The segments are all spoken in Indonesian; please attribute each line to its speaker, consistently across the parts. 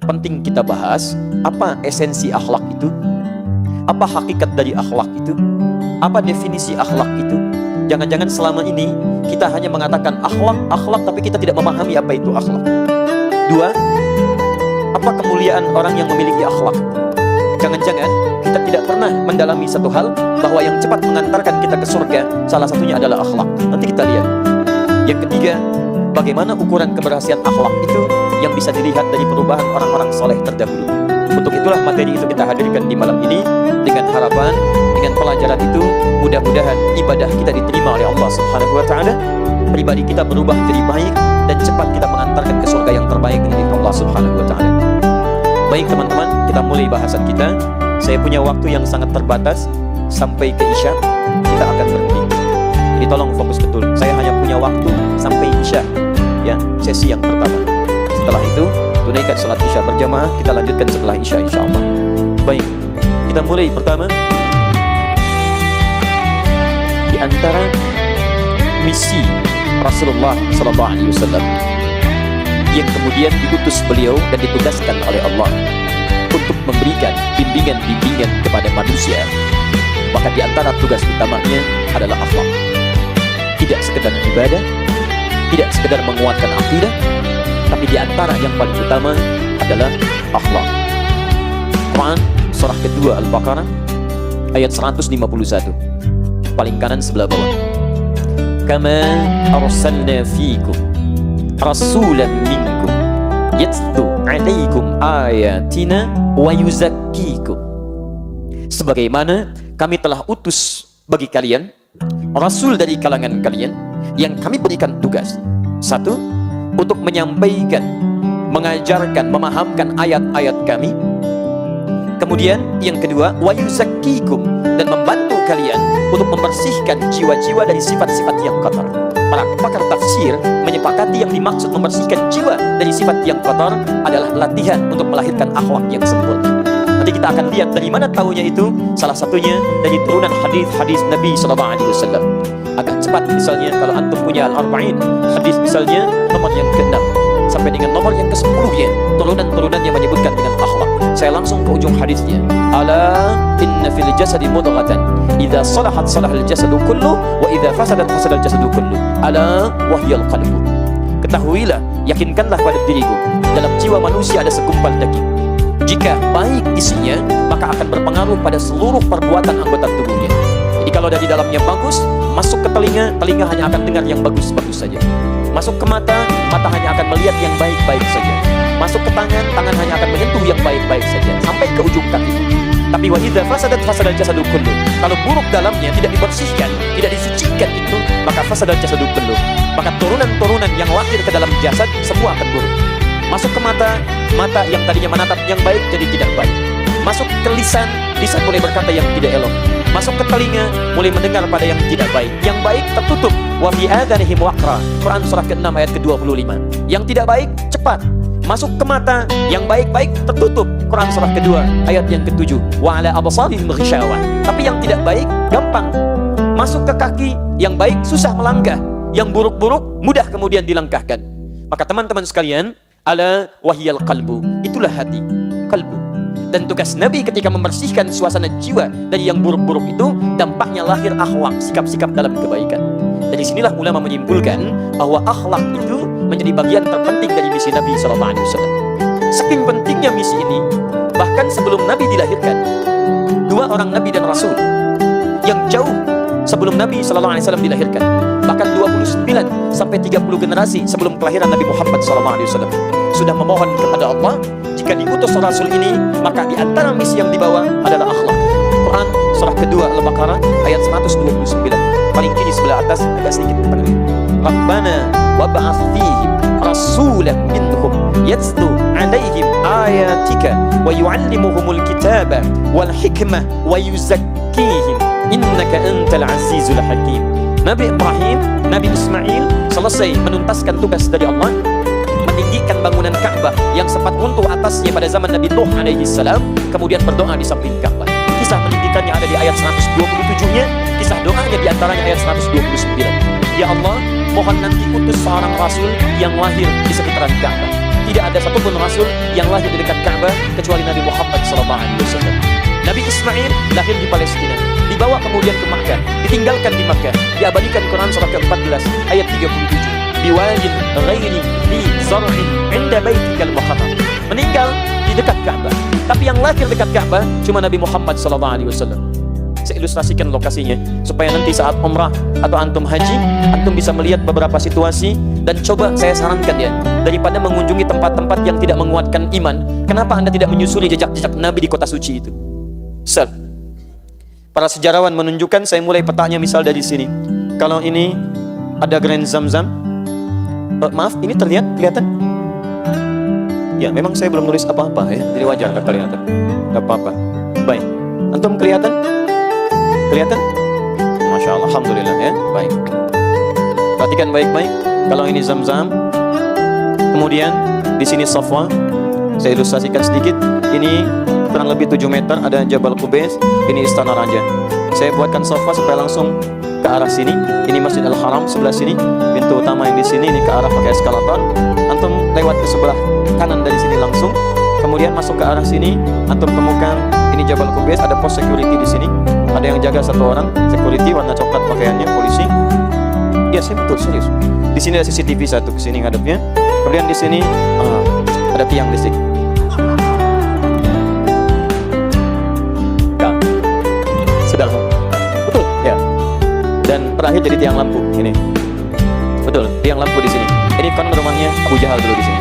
Speaker 1: penting kita bahas, apa esensi akhlak itu? Apa hakikat dari akhlak itu? Apa definisi akhlak itu? Jangan-jangan selama ini kita hanya mengatakan akhlak, tapi kita tidak memahami apa itu akhlak. Dua, apa kemuliaan orang yang memiliki akhlak? Jangan-jangan kita tidak pernah mendalami satu hal, bahwa yang cepat mengantarkan kita ke surga salah satunya adalah akhlak. Nanti kita lihat. Yang ketiga, bagaimana ukuran keberhasilan akhlak itu yang bisa dilihat dari perubahan orang-orang soleh terdahulu. Untuk itulah materi itu kita hadirkan di malam ini, dengan harapan, dengan pelajaran itu, mudah-mudahan ibadah kita diterima oleh Allah Subhanahu wa Ta'ala, pribadi kita berubah jadi baik, dan cepat kita mengantarkan ke surga yang terbaik dari Allah Subhanahu wa Ta'ala. Baik teman-teman, kita mulai bahasan kita. Saya punya waktu yang sangat terbatas, sampai ke Isya kita akan berhenti. Jadi tolong fokus betul. Saya hanya punya waktu sampai Isya, ya, sesi yang pertama. Setelah itu tunaikan salat Isya berjamaah, kita lanjutkan setelah Isya insyaallah. Baik, kita mulai. Pertama, di antara misi Rasulullah SAW yang kemudian diutus beliau dan ditugaskan oleh Allah untuk memberikan bimbingan-bimbingan kepada manusia, maka di antara tugas utamanya adalah akhlak. Tidak sekedar ibadah, tidak sekedar menguatkan akidah, tapi di antara yang paling utama adalah akhlak. Quran surah kedua Al-Baqarah ayat 151, paling kanan sebelah bawah. Kama arsalna fiikum rasulan minkum yatlu alaikum ayatina wa yuzakkikum. Sebagaimana kami telah utus bagi kalian rasul dari kalangan kalian yang kami berikan tugas, satu, untuk menyampaikan, mengajarkan, memahamkan ayat-ayat kami. Kemudian yang kedua, wa yuzakkikum, dan membantu kalian untuk membersihkan jiwa-jiwa dari sifat-sifat yang kotor. Para pakar tafsir menyepakati yang dimaksud membersihkan jiwa dari sifat yang kotor adalah latihan untuk melahirkan akhlak yang sempurna. Nanti kita akan lihat dari mana tahunya itu. Salah satunya dari turunan hadis-hadis Nabi SAW. Agak cepat misalnya kalau antum punya Al-Arba'in hadis, misalnya nomor yang ke-6 sampai dengan nomor yang ke-10-nya, turunan-turunan yang menyebutkan dengan akhlak. Saya langsung ke ujung hadisnya. Ala inna fil jasadi mudghatan idza salahat salahal jasadu kullu wa idza fasadat fasadal jasadu kullu ala wahyal qalbu. Ketahuilah, yakinkanlah pada diriku, dalam jiwa manusia ada segumpal daging. Jika baik isinya, maka akan berpengaruh pada seluruh perbuatan anggota tubuhnya. Jadi kalau dari dalamnya bagus, masuk ke telinga, telinga hanya akan dengar yang bagus-bagus saja. Masuk ke mata, mata hanya akan melihat yang baik-baik saja. Masuk ke tangan, tangan hanya akan menyentuh yang baik-baik saja, sampai ke ujung kaki. Tapi wa idza fasadat fasadal jasadu kullu. Kalau buruk dalamnya, tidak dibersihkan, tidak disucikan itu, maka fasadal jasadu kullu. Maka turunan-turunan yang lahir ke dalam jasad semua akan buruk. Masuk ke mata, mata yang tadinya menatap yang baik jadi tidak baik. Masuk ke lisan, lisan mulai berkata yang tidak elok. Masuk ke telinga, mulai mendengar pada yang tidak baik. Yang baik tertutup. Wa fi adhanihim waqra. Quran surah ke-6 ayat ke-25. Yang tidak baik cepat. Masuk ke mata, yang baik-baik tertutup. Quran surah kedua ayat yang ke-7. Wa ala absarihim ghishawah. Tapi yang tidak baik gampang. Masuk ke kaki, yang baik susah melangkah, yang buruk-buruk mudah kemudian dilangkahkan. Maka teman-teman sekalian, ala wahyal qalbu, itulah hati, kalbu. Dan tugas Nabi ketika membersihkan suasana jiwa dari yang buruk-buruk itu, dampaknya lahir akhlak, sikap-sikap dalam kebaikan. Dari sinilah ulama menyimpulkan bahwa akhlak itu menjadi bagian terpenting dari misi Nabi SAW. Saking pentingnya misi ini, bahkan sebelum Nabi dilahirkan, dua orang Nabi dan Rasul yang jauh sebelum Nabi SAW dilahirkan, bahkan 29 sampai 30 generasi sebelum kelahiran Nabi Muhammad SAW, sudah memohon kepada Allah, jika diutus Rasul ini, maka di antara misi yang dibawa adalah akhlak. Quran surah kedua Al-Baqarah ayat 129, paling kiri sebelah atas, agak sedikit depan lagi. Rabbana wab'ats fihim rasulan minhum yatlu alaihim ayatika wa yu'allimuhumul kitaba wal hikmah wa yuzakkihim innaka antal azizul hakim. Nabi Ibrahim, Nabi Ismail selesai menuntaskan tugas dari Allah, meninggikan bangunan Ka'bah yang sempat runtuh atasnya pada zaman Nabi Nuh alaihi salam, kemudian berdoa di samping Ka'bah. Kisah meninggikannya ada di ayat 127-nya, kisah doanya di antaranya ayat 129. Ya Allah, mohon nanti utus seorang rasul yang lahir di sekitaran Ka'bah. tidak ada satupun rasul yang lahir di dekat Ka'bah kecuali Nabi Muhammad SAW. Nabi Ismail lahir di Palestina, dibawa kemudian ke Makkah, ditinggalkan di Makkah, diabadikan Quran surah ke-14 ayat 37. Biwadin ghairi li zar'in 'inda baitikal muharram. Meninggal di dekat Ka'bah. Tapi yang lahir dekat Ka'bah cuma Nabi Muhammad SAW. Saya ilustrasikan lokasinya supaya nanti saat umrah atau antum haji, antum bisa melihat beberapa situasi. Dan coba saya sarankan ya, daripada mengunjungi tempat-tempat yang tidak menguatkan iman, kenapa Anda tidak menyusuri jejak-jejak Nabi di kota suci itu? Para sejarawan menunjukkan, saya mulai petanya misal dari sini. Kalau ini ada Grand Zamzam, maaf, ini kelihatan? Ya, memang saya belum nulis apa-apa ya, jadi wajar kalau kelihatan. Gak apa-apa. Baik, antum kelihatan? Kelihatan? Masya Allah, alhamdulillah ya. Baik. Perhatikan baik-baik. Kalau ini Zamzam, kemudian di sini Safwa. Saya ilustrasikan sedikit. Ini kurang lebih 7 meter, ada Jabal Qubais. Ini Istana Raja. Saya buatkan Safwa supaya langsung ke arah sini. Ini Masjid Al-Haram sebelah sini. Pintu utama yang di sini, ini ke arah pakai eskalator. Antum lewat ke sebelah kanan dari sini langsung. Kemudian masuk ke arah sini, antum temukan ini Jabal Qubais, ada pos security di sini. Ada yang jaga 1 orang, security warna coklat pakaiannya, polisi. Ya, saya betul serius. Di sini ada CCTV 1 ke sini ngadepnya. Kemudian di sini ada tiang listrik. Sudah, betul ya. Dan terakhir jadi tiang lampu ini. Betul, tiang lampu di sini. Ini kan rumahnya Abu Jahal dulu di sini.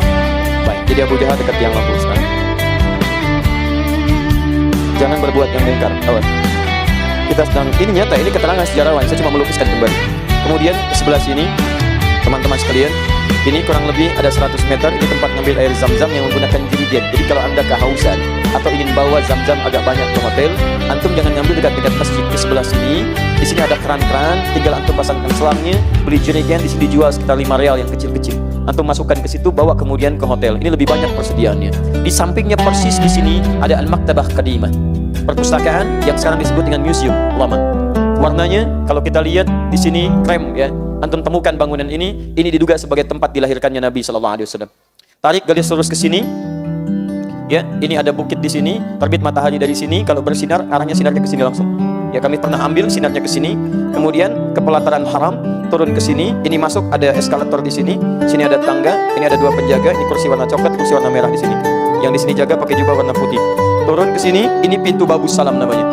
Speaker 1: Baik, jadi Abu Jahal dekat tiang lampu sekarang. Jangan berbuat yang mungkar, awas. Kita sedang, ini nyata, ini keterangan sejarawan, saya cuma melukiskan kembali. Kemudian ke sebelah sini, teman-teman sekalian, ini kurang lebih ada 100 meter, ini tempat ngambil air Zam-Zam yang menggunakan jerigen. Jadi kalau Anda kehausan atau ingin bawa Zam-Zam agak banyak ke hotel, antum jangan ngambil dekat-dekat masjid. Di sebelah sini, di sini ada keran-keran, tinggal antum pasangkan selangnya, beli jerigen, di sini dijual sekitar 5 rial yang kecil-kecil. Antum masukkan ke situ, bawa kemudian ke hotel. Ini lebih banyak persediaannya. Di sampingnya persis di sini ada Al-Maktabah Qadimah, perpustakaan yang sekarang disebut dengan museum lama. Warnanya kalau kita lihat di sini krem ya. Antum temukan bangunan ini diduga sebagai tempat dilahirkannya Nabi SAW. Tarik garis lurus ke sini. Ya, ini ada bukit di sini, terbit matahari dari sini, kalau bersinar arahnya sinarnya ke sini langsung. Ya, kami pernah ambil sinarnya ke sini, kemudian ke pelataran haram, turun ke sini, ini masuk ada eskalator di sini, sini ada tangga, ini ada 2 penjaga, ini kursi warna coklat, kursi warna merah di sini. Yang di sini jaga pakai jubah warna putih. Turun ke sini, ini pintu Babus Salam namanya.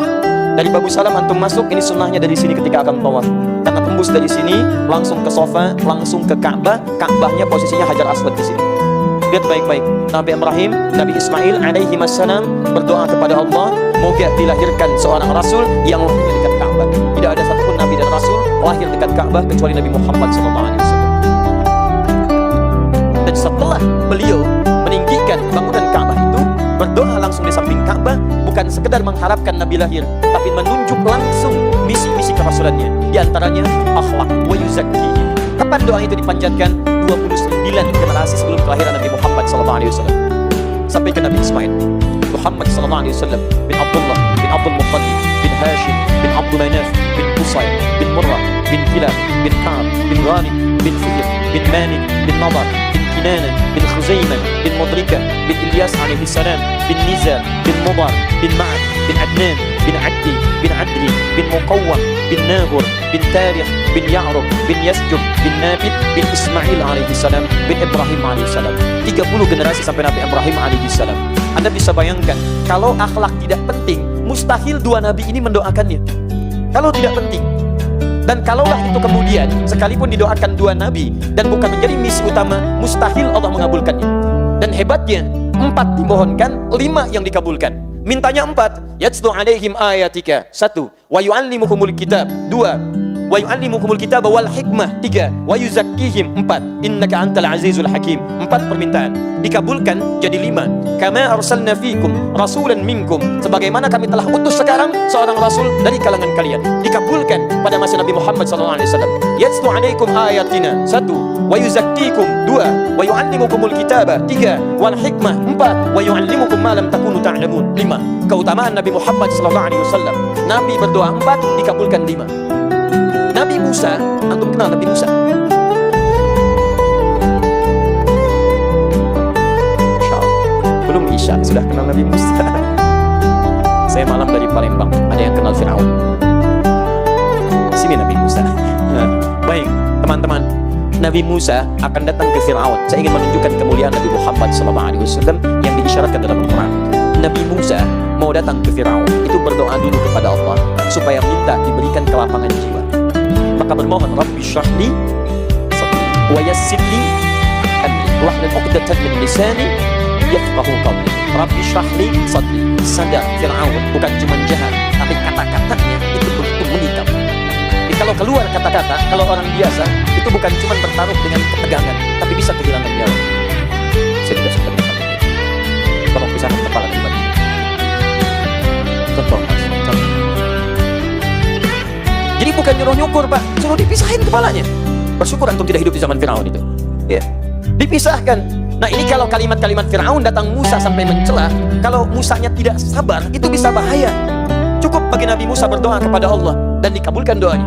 Speaker 1: Dari Babus Salam antum masuk, ini sunnahnya dari sini ketika akan tawaf. Karena tembus dari sini langsung ke sofa, langsung ke Ka'bah. Ka'bahnya posisinya Hajar Aswad di sini. Lihat baik-baik. Nabi Ibrahim, Nabi Ismail alaihi wassalam berdoa kepada Allah, moga dilahirkan seorang rasul yang lahir dekat Ka'bah. Tidak ada satupun nabi dan rasul lahir dekat Ka'bah kecuali Nabi Muhammad SAW. Dan setelah beliau meninggikan bangunan Ka'bah itu, berdoa langsung di samping Ka'bah, bukan sekedar mengharapkan Nabi lahir, tapi menunjuk langsung misi-misi kerasulannya. Di antaranya akhlak wa yuzakkihim. Kapan doa itu dipanjatkan? 29 generasi sebelum kelahiran Nabi Muhammad SAW. Sampai ke Nabi Ismail. Muhammad SAW bin Abdullah, bin Abdul Muttalib, bin Hashim, bin Abdul Manaf, bin Qusay, bin Murrah, bin Kilab, bin Ka'ab, bin Ghanib, bin Fihr, bin Malik, bin Nadar, bin Kinana, bin Khuzaimah, bin Mudrika, bin Ilyas alaihi salam, bin Nizar, bin Mudar, bin Ma'ad, bin Adnan, bin Addi, bin Adri, bin Muqawwam, bin Nahur, bin Tarikh, bin Ya'rub, bin Yasjub, bin Nabit, bin Ismail alaihi salam, bin Ibrahim alaihi salam. 30 generasi sampai Nabi Ibrahim alaihi salam. Anda bisa bayangkan, kalau akhlak tidak penting, mustahil 2 nabi ini mendoakannya. Kalau tidak penting. Dan kalaulah itu kemudian sekalipun didoakan 2 nabi dan bukan menjadi misi utama, mustahil Allah mengabulkannya. Dan hebatnya 4 dimohonkan, 5 yang dikabulkan. Mintanya 4, yatslu alaihim ayatika 1, wa yu'allimukumul kitab 2, wa yu'allimukumul kitab wal hikmah 3, wa yuzakkihim 4, innaka antal azizul hakim. 4 permintaan dikabulkan jadi 5. Kama arsalna fikum rasulan minkum, sebagaimana kami telah utus sekarang seorang rasul dari kalangan kalian. Dikabulkan pada masa Nabi Muhammad SAW. Yatslu alaikum ayatina 1, wa yuzakkikum 2, wa yu'allimukumul kitaba 3, wal hikmah 4, wa yu'allimukum ma lam takunu ta'lamun 5. Keutamaan Nabi Muhammad SAW. Nabi berdoa 4, dikabulkan 5. Nabi Musa, antum kenal Nabi Musa? sebelum Isya sudah kenal Nabi Musa. Saya malam dari Palembang, ada yang kenal Fir'aun. Sini Nabi Musa. Baik, teman-teman, Nabi Musa akan datang ke Fir'aun. Saya ingin menunjukkan kemuliaan Nabi Muhammad SAW yang diisyaratkan dalam Al-Quran. Nabi Musa mau datang ke Fir'aun, itu berdoa dulu kepada Allah supaya minta diberikan kelapangan jiwa. Maka bermohon, Rabbi syrahli sadri wa yassir li amri wahlul 'uqdatan min lisani yafqahu qawli. Rabbi syrahli sadri. Sadar Fir'aun bukan cuma jahat, tapi kata-katanya itu begitu menikam. Jadi kalau keluar kata-kata, kalau orang biasa itu bukan cuma bertaruh dengan ketegangan, tapi bisa kehilangan nyawa. Saya tidak suka dengan kata ini. Tolong pisahkan kepala pribadi. Contoh, Mas. Contoh. Jadi bukan nyuruh nyukur, Pak, suruh dipisahin kepalanya. Bersyukur antum tidak hidup di zaman Fir'aun itu. Ya, dipisahkan. Nah, ini kalau kalimat-kalimat Fir'aun datang Musa sampai mencela, kalau Musanya tidak sabar, itu bisa bahaya. Cukup bagi Nabi Musa berdoa kepada Allah dan dikabulkan doanya.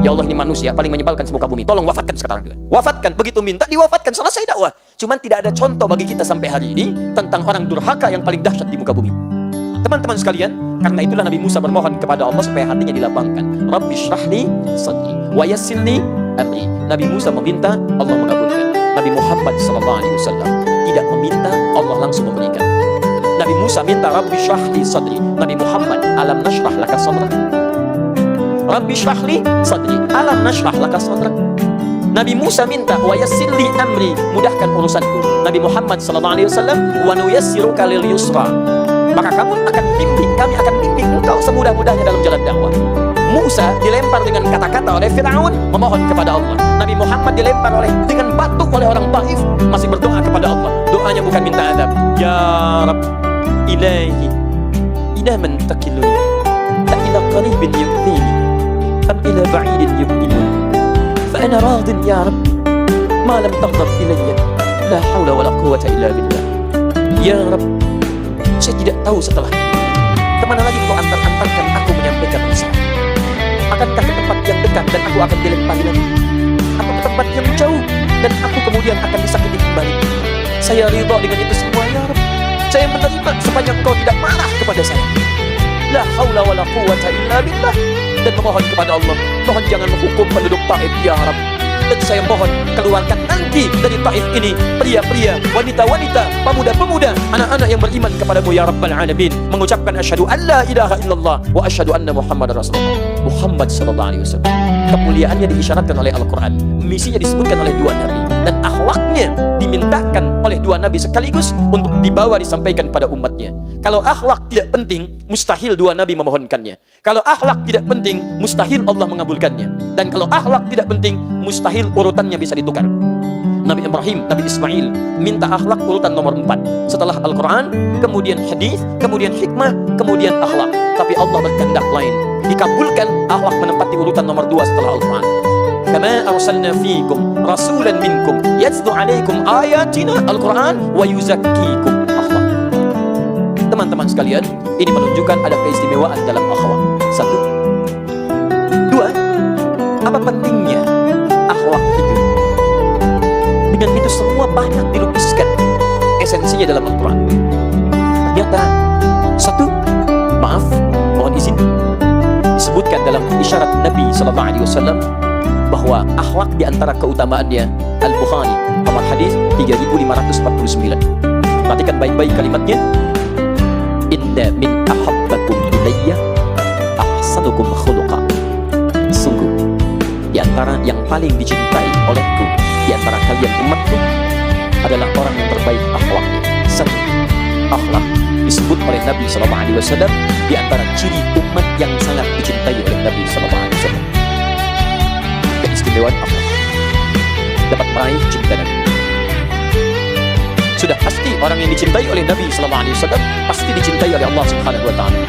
Speaker 1: Ya Allah, ini manusia paling menyebalkan semuka bumi, tolong wafatkan sekarang juga. Wafatkan, begitu minta diwafatkan, selesai dakwah. Cuman tidak ada contoh bagi kita sampai hari ini tentang orang durhaka yang paling dahsyat di muka bumi. Teman-teman sekalian, karena itulah Nabi Musa bermohon kepada Allah supaya hatinya dilapangkan. Rabbi syrahli sadri wa yassir li amri. Nabi Musa meminta, Allah mengabulkan. Nabi Muhammad SAW tidak meminta, Allah langsung memberikan. Nabi Musa minta Rabbi syrahli sadri. Nabi Muhammad, alam nashrah laka sadrak. Rabbi syrahli sadri, alam nashrah laka sadrak. Nabi Musa minta wa yassir li amri, mudahkan urusanku. Nabi Muhammad SAW, wa nuyassiruka lil yusra. Maka kami akan bimbing engkau semudah-mudahnya dalam jalan dakwah. Musa dilempar dengan kata-kata oleh Fir'aun, memohon kepada Allah. Nabi Muhammad dilempar dengan batu oleh orang Taif, masih berdoa kepada Allah. Doanya bukan minta azab. Ya Rabb, ilahi, ila man takiluni, la ila qaribin yu'thini, am ila ba'idin yu'minun. Fa ana radin ya Rabb, ma lam taghdab ilayya, la hawla wa la quwwata illa billah. Ya Rabb, saya tidak tahu setelah ini kemana lagi kau antar-antarkan aku menyampaikan risalah. Akankah ke tempat yang dekat dan aku akan dilempari lagi, atau ke tempat yang jauh dan aku kemudian akan disakiti kembali? Saya ridha dengan itu semua ya Rabb. Saya menerima sepanjang engkau tidak marah kepada saya. La haula wa la quwwata illa billah. Dan memohon kepada Allah, mohon jangan menghukum penduduk Taif ya Rabb. Dan saya mohon keluarkan nanti dari Taif ini pria-pria, wanita-wanita, pemuda-pemuda, anak-anak yang beriman kepadamu ya Rabbal Alamin, mengucapkan asyhadu an la ilaha illallah wa asyhadu anna Muhammadar Rasulullah. Muhammad SAW, kemuliaannya diisyaratkan oleh Al-Quran, misinya disebutkan oleh dua nabi, dan akhlaknya dimintakan oleh dua nabi sekaligus untuk dibawa disampaikan pada umatnya. Kalau akhlak tidak penting, mustahil dua nabi memohonkannya. Kalau akhlak tidak penting, mustahil Allah mengabulkannya. Dan kalau akhlak tidak penting, mustahil urutannya bisa ditukar. Nabi Ibrahim, Nabi Ismail minta akhlak urutan nomor 4. Setelah Al-Quran, kemudian hadis, kemudian hikmah, kemudian akhlak. Tapi Allah berkehendak lain, dikabulkan akhlak menempati urutan nomor 2 setelah Al-Quran. Kama arsalna fiikum rasulan minkum yatlu alaikum ayatina Al-Quran wa yuzakkikum akhlak. Teman-teman sekalian, ini menunjukkan ada keistimewaan dalam akhlak. 1. 2. Apa pentingnya akhlak itu? Dengan itu semua banyak dilukiskan esensinya dalam Al-Quran. Ternyata 1, maaf, mohon izin, disebutkan dalam isyarat Nabi SAW bahwa akhlak diantara keutamaannya. Al-Bukhari, nomor hadis 3549. Perhatikan baik-baik kalimatnya. Inna min ahabbakum ilayya ahsanukum khuluqa. Sungguh, diantara yang paling dicintai olehku di antara kalian umatku adalah orang yang terbaik akhlaknya. 1. Akhlak disebut oleh Nabi SAW di antara ciri umat yang sangat dicintai oleh Nabi SAW. Keistimewaan akhlak dapat meraih cinta Nabi. Sudah pasti orang yang dicintai oleh Nabi SAW pasti dicintai oleh Allah Subhanahu Wa Taala.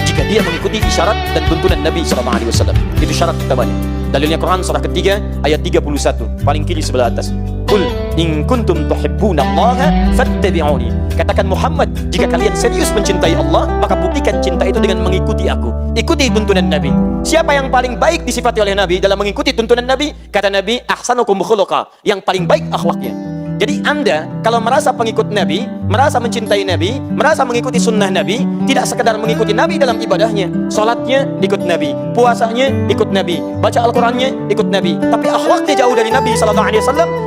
Speaker 1: Jika dia mengikuti isyarat dan tuntunan Nabi SAW, itu syarat utamanya. Dalilnya Quran surah ketiga ayat 31, paling kiri sebelah atas. Qul in kuntum tuhibbunallaha fattabi'uni. Katakan Muhammad, jika kalian serius mencintai Allah, maka buktikan cinta itu dengan mengikuti aku. Ikuti tuntunan Nabi. Siapa yang paling baik disifati oleh Nabi dalam mengikuti tuntunan Nabi? Kata Nabi, ahsanukum khuluqa, yang paling baik akhlaknya. Jadi Anda kalau merasa pengikut Nabi, merasa mencintai Nabi, merasa mengikuti sunnah Nabi, tidak sekedar mengikuti Nabi dalam ibadahnya, sholatnya ikut Nabi, puasanya ikut Nabi, baca Al-Qurannya ikut Nabi, tapi akhlaknya jauh dari Nabi SAW,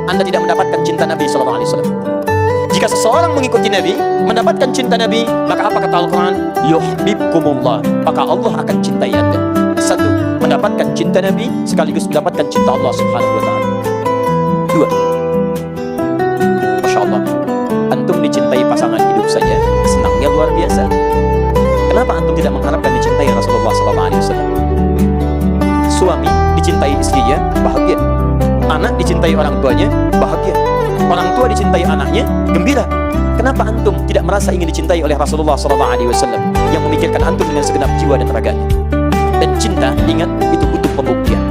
Speaker 1: Anda tidak mendapatkan cinta Nabi SAW. Jika seseorang mengikuti Nabi, mendapatkan cinta Nabi, maka apa kata Al-Quran? Yuhibbukumullah, maka Allah akan cintai Anda. Satu, mendapatkan cinta Nabi sekaligus mendapatkan cinta Allah Subhanahu wa Ta'ala. Dua, Masya Allah, antum dicintai pasangan hidup saja senangnya luar biasa. Kenapa antum tidak mengharapkan dicintai Rasulullah SAW? Suami dicintai istrinya, bahagia. Anak dicintai orang tuanya, bahagia. Orang tua dicintai anaknya, gembira. Kenapa antum tidak merasa ingin dicintai oleh Rasulullah SAW yang memikirkan antum dengan segenap jiwa dan raganya? Dan cinta, ingat, itu butuh pembuktian.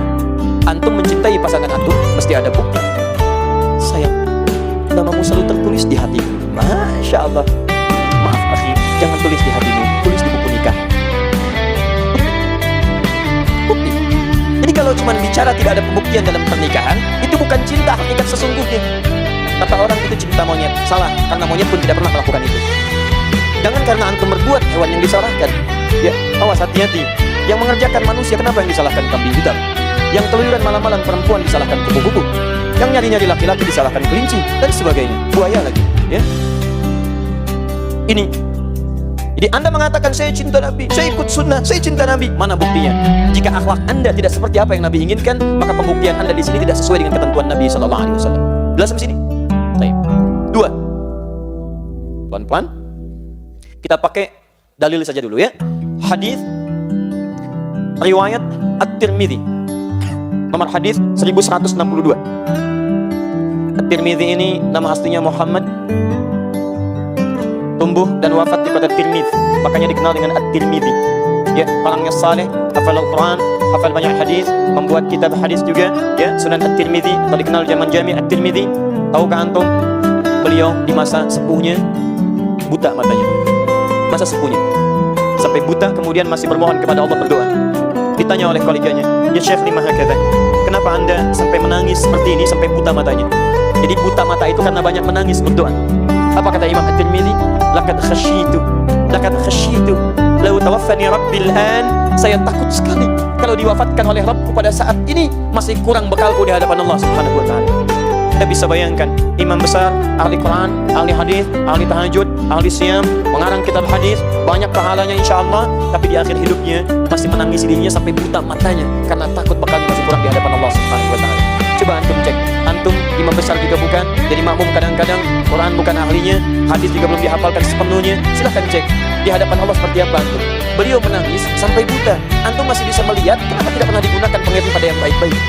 Speaker 1: Antum mencintai pasangan antum, mesti ada bukti. Sayang, namamu selalu tertulis di hatiku. Masya Allah. Maaf akhi, jangan tulis di hatimu, tulis di buku nikah. Bukti. Jadi kalau cuma bicara tidak ada pembuktian dalam pernikahan, itu bukan cinta hakikat sesungguhnya. Kata orang itu cinta monyet. Salah, karena monyet pun tidak pernah melakukan itu. Jangan karena antum berbuat hewan yang disalahkan. Ya, awas, hati-hati. Yang mengerjakan manusia, kenapa yang disalahkan kambing hitam? Yang keluyuran malam-malam perempuan disalahkan kupu-kupu. Yang nyari-nyari laki-laki disalahkan kelinci dan sebagainya, buaya lagi, ya. Ini. Jadi Anda mengatakan saya cinta Nabi, saya ikut sunnah, saya cinta Nabi. Mana buktinya? Jika akhlak Anda tidak seperti apa yang Nabi inginkan, maka pembuktian Anda di sini tidak sesuai dengan ketentuan Nabi SAW. Jelas sampai sini? Baik. Dua. Puan-puan, kita pakai dalil saja dulu ya. Hadis riwayat At-Tirmidzi. Nomor hadis 1162. At-Tirmidzi ini nama aslinya Muhammad, tumbuh dan wafat di kota Tirmidz, makanya dikenal dengan At-Tirmidzi. Ya, orangnya saleh, hafal Al-Quran, hafal banyak hadis, membuat kitab hadis juga, ya, Sunan At-Tirmidzi, atau dikenal zaman Jami' At-Tirmidzi. Tahukah antum, beliau di masa sepuhnya buta matanya, masa sepuhnya sampai buta, kemudian masih bermohon kepada Allah, berdoa. Ditanya oleh koleganya, ya Syekh, lima hakadha, kenapa anda sampai menangis seperti ini, sampai buta matanya? Jadi buta mata itu karena banyak menangis berdoa. Apa kata Imam At-Tirmidzi? Laqad khasyitu law tawaffani rabbil an. Saya takut sekali kalau diwafatkan oleh Rabbku pada saat ini, masih kurang bekalku di hadapan Allah Subhanahu wa Ta'ala. Kita bisa bayangkan imam besar, ahli Quran, ahli hadis, ahli tahajud, ahli siyam, mengarang kitab hadis, banyak pahalanya insyaAllah, tapi di akhir hidupnya masih menangis dirinya sampai buta matanya karena takut bekalnya masih kurang di hadapan Allah Subhanahu wa Ta'ala. Coba antum cek, antum imam besar juga bukan, jadi makmum kadang-kadang, Quran bukan ahlinya, hadis juga belum dihafalkan sepenuhnya. Silahkan cek di hadapan Allah seperti apa antum. Beliau menangis sampai buta, antum masih bisa melihat, kenapa tidak pernah digunakan pengertian pada yang baik-baik?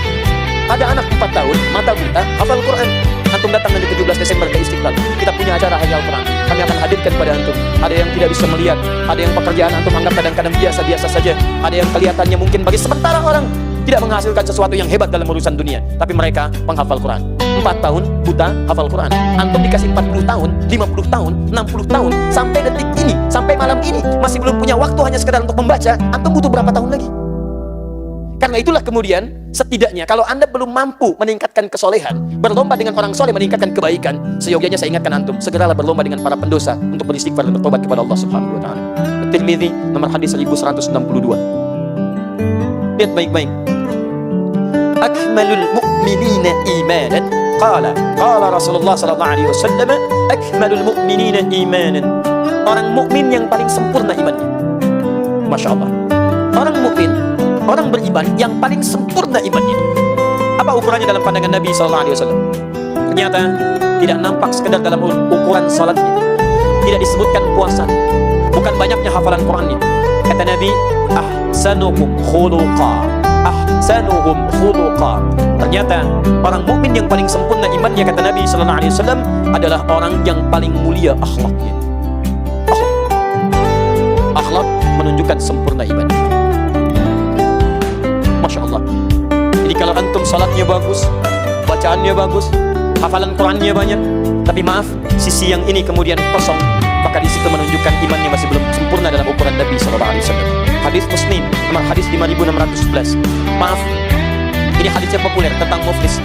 Speaker 1: Ada anak 4 tahun, mata buta, hafal Quran. Antum datang nanti 17 Desember ke Istiqlal, kita punya acara hafal Quran, kami akan hadirkan pada antum. Ada yang tidak bisa melihat, ada yang pekerjaan antum anggap kadang-kadang biasa-biasa saja, ada yang kelihatannya mungkin bagi sementara orang tidak menghasilkan sesuatu yang hebat dalam urusan dunia, tapi mereka penghafal Quran. 4 tahun buta, hafal Quran. Antum dikasih 40 tahun, 50 tahun, 60 tahun, sampai detik ini, sampai malam ini masih belum punya waktu hanya sekedar untuk membaca, antum butuh berapa tahun lagi? Karena itulah kemudian setidaknya kalau anda belum mampu meningkatkan kesolehan, berlomba dengan orang soleh meningkatkan kebaikan, seyogianya saya ingatkan antum, segeralah berlomba dengan para pendosa untuk beristighfar dan bertobat kepada Allah Subhanahu wa Ta'ala. At-Tirmidzi nomor hadis 1162. Lihat baik-baik. Akmalul mu'minina imanan qala Rasulullah sallallahu alaihi wasallam, akmalul mu'minina imanan. Orang mukmin yang paling sempurna imannya. Masya Allah. Orang mukmin, orang beriman yang paling sempurna imannya. Apa ukurannya dalam pandangan Nabi SAW? Ternyata tidak nampak sekedar dalam ukuran salatnya, tidak disebutkan puasa, bukan banyaknya hafalan Qurannya. Kata Nabi, ahsanuhum khuluqa, ahsanuhum khuluqa. Ternyata orang mukmin yang paling sempurna imannya, kata Nabi SAW, adalah orang yang paling mulia akhlaknya. Akhlak menunjukkan sempurna iman. Masya Allah. Jadi kalau antum salatnya bagus, bacaannya bagus, hafalan Qurannya banyak, tapi maaf, sisi yang ini kemudian kosong, maka di situ menunjukkan imannya masih belum sempurna dalam ukuran Nabi SAW. Hadis Muslim, nomor hadis 5611. Maaf, ini hadis yang populer tentang muflis.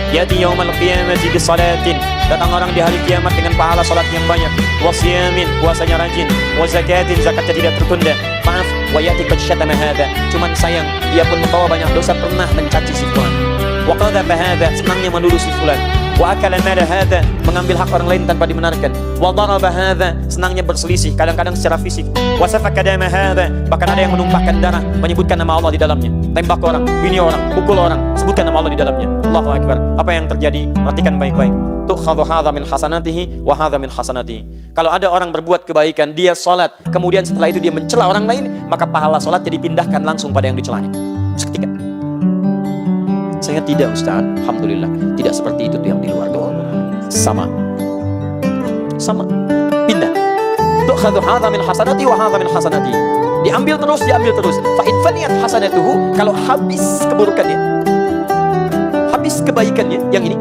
Speaker 1: Yati yaumal qiyamati bi salatin, datang orang di hari kiamat dengan pahala salat yang banyak, wa siyamin, puasanya rajin, wa zakatin, zakatnya tidak tertunda. Maaf, wa yati qad syatama hadza, cuman sayang dia pun membawa banyak dosa, pernah mencaci si fulan. Wa qadhafa hadza, senangnya menuduh si fulan. Wa akala mala hadza, mengambil hak orang lain tanpa dibenarkan. Wa daraba hadza, senangnya berselisih, kadang-kadang secara fisik. Wa safaka dama hadza, bahkan ada yang menumpahkan darah, menyebutkan nama Allah di dalamnya. Tembak orang, bunuh orang, pukul orang, sebutkan nama Allah di dalamnya. Allahu akbar. Apa yang terjadi? Perhatikan baik-baik. Tukhadhu hadza min hasanatihi wa hadza min hasanatihi. Kalau ada orang berbuat kebaikan, dia salat, kemudian setelah itu dia mencela orang lain, maka pahala salatnya dipindahkan langsung pada yang dicelanya. Seketika. Saya tidak, Ustaz. Alhamdulillah, tidak seperti itu tuh yang di luar tuh. Sama. Pindah. Tukhadhu hadza min hasanati wa hadza min hasanati. Diambil terus. Fa in faniyat hasanatuhu, kalau habis keburukannya, habis kebaikannya yang ini,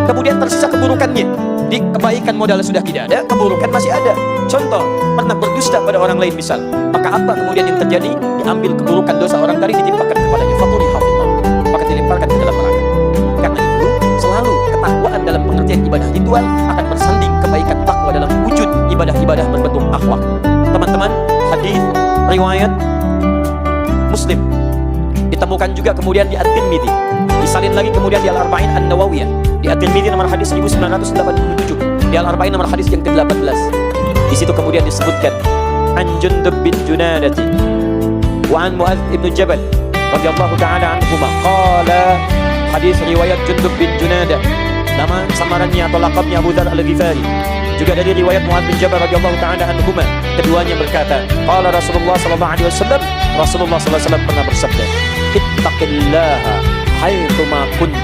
Speaker 1: kemudian tersisa keburukannya. Di kebaikan modal sudah tidak ada, keburukan masih ada. Contoh, pernah berdusta pada orang lain misal, maka apa kemudian yang terjadi? Diambil keburukan dosa orang tadi, ditimpakan kepadanya. Faturi hafidhah, maka dilemparkan ke dalam neraka. Karena itu selalu ketakwaan dalam pengertian ibadah ritual akan bersanding kebaikan takwa dalam wujud ibadah-ibadah berbentuk akhlak. Teman-teman, hadis riwayat Muslim ditemukan juga kemudian di At-Tirmidzi, disalin lagi kemudian di Al-Arba'in An-Nawawiyah. Di At-Tirmidzi nomor hadis 1987, di Al-Arba'in nomor hadis yang ke-18. Di situ kemudian disebutkan an Jundub bin Junadati wa an Mu'adz ibn Jabal radhiyallahu ta'ala anhuma qala, hadis riwayat Jundub bin Junadah, nama samarannya atau laqabnya Abu Dzar Al-Ghifari. Juga dari riwayat Mu'adz bin Jabal radhiyallahu ta'ala anhuma, keduanya berkata, qala Rasulullah sallallahu alaihi wasallam, Rasulullah sallallahu alaihi wasallam pernah bersabda, ittaqillaha haitsu ma kunt,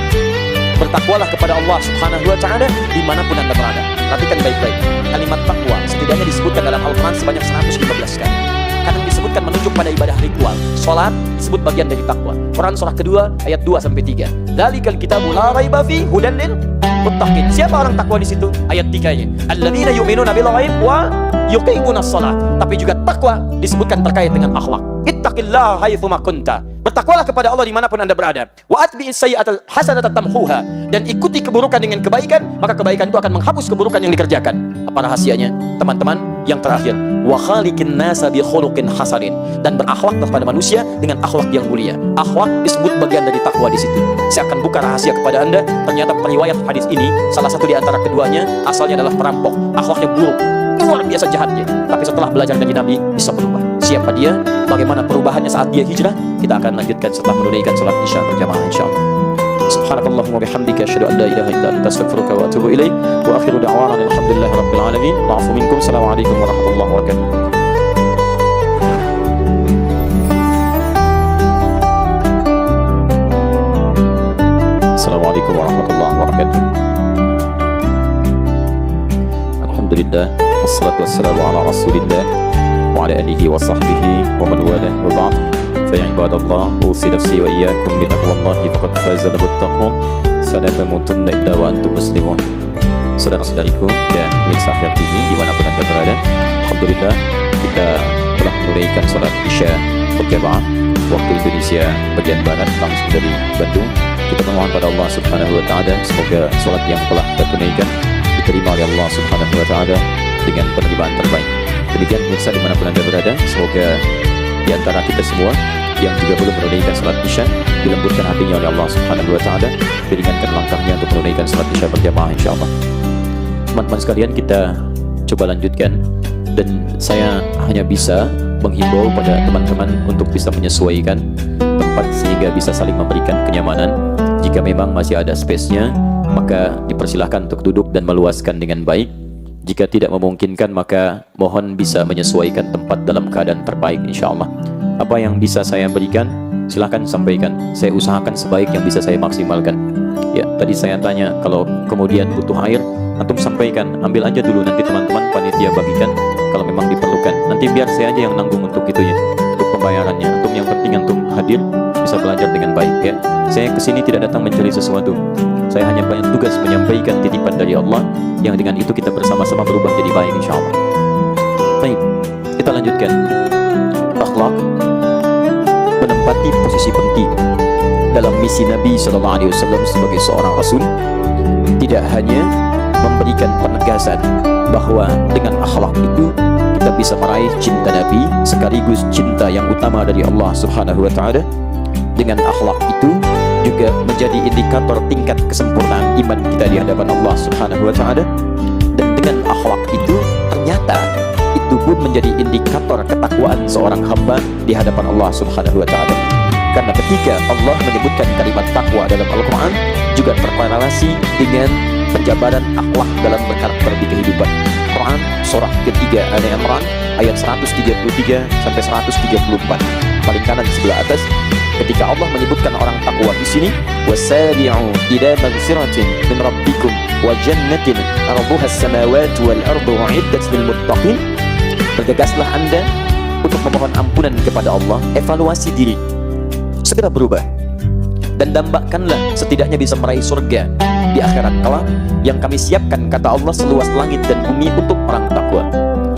Speaker 1: bertakwalah kepada Allah Subhanahu wa taala dimanapun Anda berada. Perhatikan baik-baik. Kalimat takwa setidaknya disebutkan dalam Al-Qur'an sebanyak 115 kali. Kadang disebutkan menunjuk pada ibadah ritual. Salat disebut bagian dari takwa. Quran surah kedua ayat 2 sampai 3. Dzalikal kitabu la raiba fi hudan lil muttaqin. Siapa orang takwa di situ? Ayat 3-nya. Alladzina yu'minuna bil ghaib wa yuqimunas shalah. Tapi juga takwa disebutkan terkait dengan akhlak. Ittaqillaha haitsu ma kunta. Bertakwalah kepada Allah dimanapun Anda berada. Wa atbi'is sayyi'atal hasanata tamhuha, dan ikuti keburukan dengan kebaikan, maka kebaikan itu akan menghapus keburukan yang dikerjakan. Apa rahasianya? Teman-teman, yang terakhir, wa khaliqin nasa bi khuluqin hasanin, dan berakhlaklah pada manusia dengan akhlak yang mulia. Akhlak disebut bagian dari takwa di situ. Saya akan buka rahasia kepada Anda. Ternyata periwayat hadis ini, salah satu di antara keduanya asalnya adalah perampok, akhlaknya buruk, luar biasa jahatnya. Tapi setelah belajar dari Nabi, bisa berubah. Siapa dia? Bagaimana perubahannya saat dia hijrah? Kita akan lanjutkan setelah menunaikan salat Isya berjamaah insyaallah. Subhanakallahumma bihamdika asyhadu an la ilaha illa anta astaghfiruka wa atubu ilaik. Wa akhiru da'wana alhamdulillahi rabbil alamin. Wa'fu minkum. Assalamualaikum warahmatullahi wabarakatuh. Assalamualaikum warahmatullahi wabarakatuh. Alhamdulillah, wassalatu wassalamu ala Rasulillah wa ala alihi wa sahbihi wa man wala, wa ba'd. Fa ya ibadallah, usi nafsi wa iyyakum bi taqwallahi faqad faza al-muttaqun. Fala tamutunna illa wa antum muslimun. Saudara-saudariku dan pemirsa Akhir TV dimanapun Anda berada, alhamdulillah kita telah menunaikan salat Isya berjamaah waktu Indonesia bagian barat langsung dari Bandung. Kita memohon pada Allah Subhanahu wa taala semoga salat yang telah kita tunaikan diterima oleh Allah Subhanahu wa taala dengan penerimaan terbaik. Demikian pemirsa dimanapun Anda berada, semoga di antara kita semua yang juga belum menunaikan salat Isya dilembutkan hatinya oleh Allah Subhanahu wa taala, diringankan langkahnya untuk menunaikan salat Isya berjamaah insyaallah. Teman-teman sekalian, kita coba lanjutkan, dan saya hanya bisa menghimbau pada teman-teman untuk bisa menyesuaikan tempat sehingga bisa saling memberikan kenyamanan. Jika memang masih ada space-nya, maka dipersilahkan untuk duduk dan meluaskan dengan baik. Jika tidak memungkinkan, maka mohon bisa menyesuaikan tempat dalam keadaan terbaik insyaallah. Apa yang bisa saya berikan, silahkan sampaikan. Saya usahakan sebaik yang bisa saya maksimalkan. Ya, tadi saya tanya, kalau kemudian butuh air, antum sampaikan, ambil aja dulu, nanti teman-teman panitia bagikan kalau memang diperlukan. Nanti biar saya aja yang nanggung untuk itunya, untuk pembayarannya. Antum yang penting antum hadir, bisa belajar dengan baik ya. Saya kesini tidak datang mencari sesuatu. Saya hanya banyak tugas menyampaikan titipan dari Allah, yang dengan itu kita bersama-sama berubah jadi baik insyaallah. Baik, kita lanjutkan. Akhlak menempati posisi penting dalam misi Nabi SAW sebagai seorang Rasul tidak hanya memberikan penegasan bahwa dengan akhlak itu kita bisa meraih cinta Nabi sekaligus cinta yang utama dari Allah Subhanahu wa Ta'ala. Dengan akhlak itu juga menjadi indikator tingkat kesempurnaan iman kita di hadapan Allah Subhanahu wa Ta'ala. Dan dengan akhlak itu ternyata itu pun menjadi indikator ketakwaan seorang hamba di hadapan Allah Subhanahu wa Ta'ala. Karena ketika Allah menyebutkan kalimat takwa dalam Al-Quran juga terkorelasi dengan penjabaran akhlak dalam berkarakter di kehidupan. Quran surah ketiga Ali Imran ayat 133 sampai 134 paling kanan sebelah atas, ketika Allah menyebutkan orang takwa di sini, wasari'u ila maghfiratin min rabbikum wa jannatin 'arduha as-samawati wal ardu u'iddat lil muttaqin. Bergegaslah Anda untuk memohon ampunan kepada Allah, evaluasi diri, segera berubah, dan dambakanlah setidaknya bisa meraih surga di akhirat kelak yang kami siapkan, kata Allah, seluas langit dan bumi untuk orang takwa.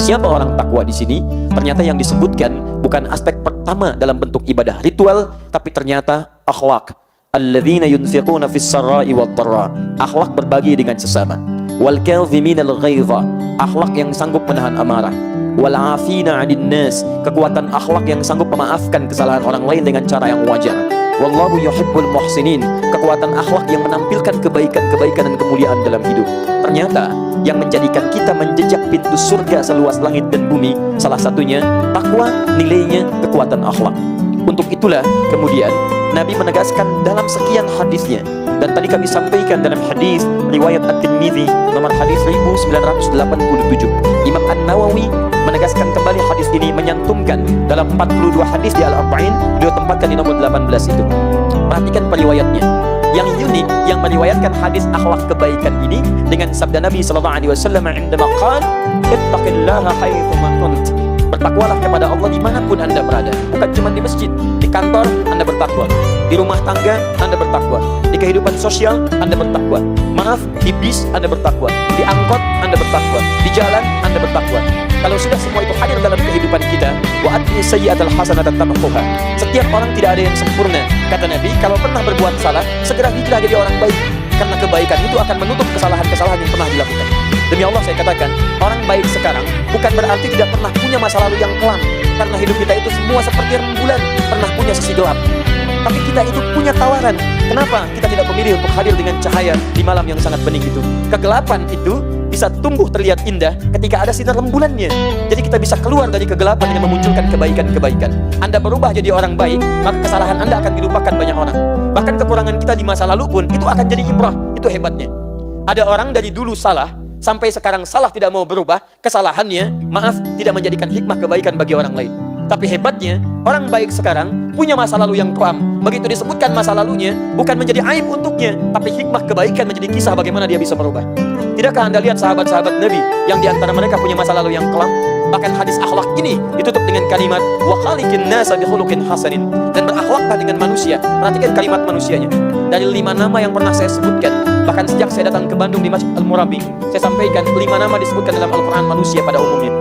Speaker 1: Siapa orang takwa di sini? Ternyata yang disebutkan bukan aspek pertama dalam bentuk ibadah ritual, tapi ternyata akhlak. Alladzina yunfiquna fis sarra'i wad dharra, akhlak berbagi dengan sesama. Wal kadhiminal ghaidha, akhlak yang sanggup menahan amarah. Wal 'afina 'anil nas, kekuatan akhlak yang sanggup memaafkan kesalahan orang lain dengan cara yang wajar. Wallahu yuhibbul muhsinin, kekuatan akhlak yang menampilkan kebaikan-kebaikan dan kemuliaan dalam hidup. Ternyata yang menjadikan kita menjejak pintu surga seluas langit dan bumi, salah satunya takwa, nilainya kekuatan akhlak. Untuk itulah kemudian Nabi menegaskan dalam sekian hadisnya, dan tadi kami sampaikan dalam hadis riwayat At-Tirmidzi nomor hadis 1987, Imam An-Nawawi menegaskan kembali hadis ini, menyantumkan dalam 42 hadis di Al-Arba'in, beliau tempatkan di nomor 18 itu. Perhatikan periwayatnya. Yang unik, yang meriwayatkan hadis akhlak kebaikan ini dengan sabda Nabi SAW indama qala ittaqillaha haitsu ma kunt. Bertakwalah kepada Allah dimanapun Anda berada. Bukan cuma di masjid, di kantor Anda bertakwa, di rumah tangga Anda bertakwa, di kehidupan sosial Anda bertakwa, maaf, di bis Anda bertakwa, di angkot Anda bertakwa, di jalan Anda bertakwa. Kalau sudah semua itu hadir dalam kehidupan kita, wa atbi sayyi'atal hasanatan tamhuha. Setiap orang tidak ada yang sempurna. Kata Nabi, kalau pernah berbuat salah, segera hijrah jadi orang baik, karena kebaikan itu akan menutup kesalahan-kesalahan yang pernah dilakukan. Demi Allah saya katakan, orang baik sekarang bukan berarti tidak pernah punya masa lalu yang kelam, karena hidup kita itu semua seperti rembulan, pernah punya sisi gelap. Tapi kita itu punya tawaran. Kenapa kita tidak memilih untuk hadir dengan cahaya di malam yang sangat bening itu? Kegelapan itu bisa tumbuh terlihat indah ketika ada sinar rembulannya. Jadi kita bisa keluar dari kegelapan dengan memunculkan kebaikan-kebaikan. Anda berubah jadi orang baik, maka kesalahan Anda akan dilupakan banyak orang. Bahkan kekurangan kita di masa lalu pun itu akan jadi ibrah. Itu hebatnya. Ada orang dari dulu salah sampai sekarang salah, tidak mau berubah, kesalahannya, maaf, tidak menjadikan hikmah kebaikan bagi orang lain. Tapi hebatnya, orang baik sekarang punya masa lalu yang kelam. Begitu disebutkan masa lalunya, bukan menjadi aib untuknya, tapi hikmah kebaikan menjadi kisah bagaimana dia bisa berubah. Tidakkah Anda lihat sahabat-sahabat Nabi yang diantara mereka punya masa lalu yang kelam? Bahkan hadis akhlak ini ditutup dengan kalimat wa khaliqin nasa bi khuluqin hasanin, dan berakhlaklah dengan manusia. Perhatikan kalimat manusianya. Dari 5 nama yang pernah saya sebutkan, bahkan sejak saya datang ke Bandung di Masjid Al-Murabi, saya sampaikan 5 nama disebutkan dalam Al-Quran manusia pada umumnya.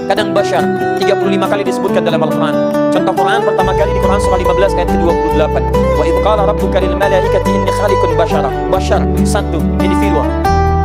Speaker 1: Kadang Bashar 35 kali disebutkan dalam Al-Quran. Contoh Quran pertama kali di Quran surah 15 ayat ke-28. Wa idh qala rabbuka lil malaikati inni khaliqun bashara. Bashar, satu individu.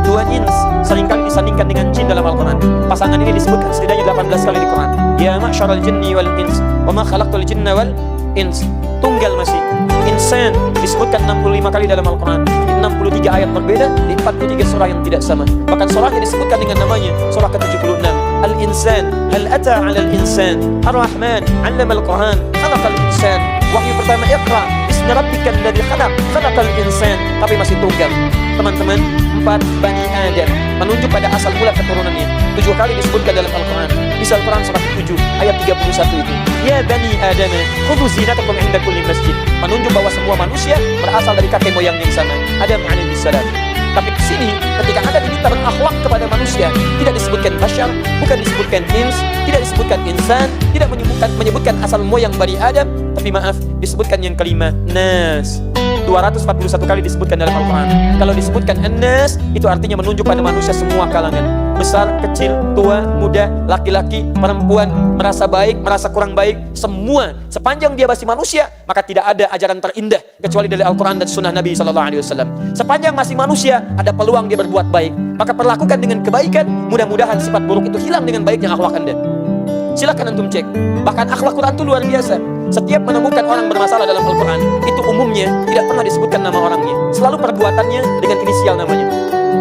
Speaker 1: 2 ins, seringkali disandingkan dengan jin dalam Al-Quran. Pasangan ini disebutkan setidaknya 18 kali di Quran. Ya ma'syaral jinni wal ins wa ma khalaqtul jinna wal ins. Tunggal masih. Insan disebutkan 65 kali dalam Al-Quran. 63 ayat berbeda di 43 surah yang tidak sama. Bahkan surahnya disebutkan dengan namanya, surah ke-76. Al-Insan, hal ata 'alal insan Ar-Rahman 'allama al-Quran khalaqal insan. Wahyu pertama Iqra bismi rabbikal ladzi khalaq khalaqal insan. Tapi masih tunggal. Teman-teman, 4 Bani Adam menunjuk pada asal mula keturunannya. 7 kali disebutkan dalam Al-Quran. Bisa Al-Quran surah 7 ayat 31 itu. Ya Bani Adam, khudhu zinatakum 'inda kulli masjid. Menunjuk bahwa semua manusia berasal dari kakek moyang yang sama, Adam alaihi salam. Tapi di sini ketika Anda diminta berakhlak kepada manusia, tidak disebutkan bashar, bukan disebutkan ins, tidak disebutkan insan, tidak menyebutkan asal moyang Bani Adam, tapi maaf, disebutkan yang kelima, nas. 241 kali disebutkan dalam Al-Quran. Kalau disebutkan an-nas, itu artinya menunjuk pada manusia semua kalangan. besar, kecil, tua, muda, laki-laki, perempuan, merasa baik, merasa kurang baik, semua sepanjang dia masih manusia, maka tidak ada ajaran terindah kecuali dari Al-Quran dan Sunnah Nabi SAW. Sepanjang masih manusia, ada peluang dia berbuat baik, maka perlakukan dengan kebaikan. Mudah-mudahan sifat buruk itu hilang dengan baiknya akhlak Anda. Silakan antum cek. Bahkan akhlak Quran itu luar biasa. Setiap menemukan orang bermasalah dalam Al-Quran, itu umumnya tidak pernah disebutkan nama orangnya, selalu perbuatannya dengan inisial namanya.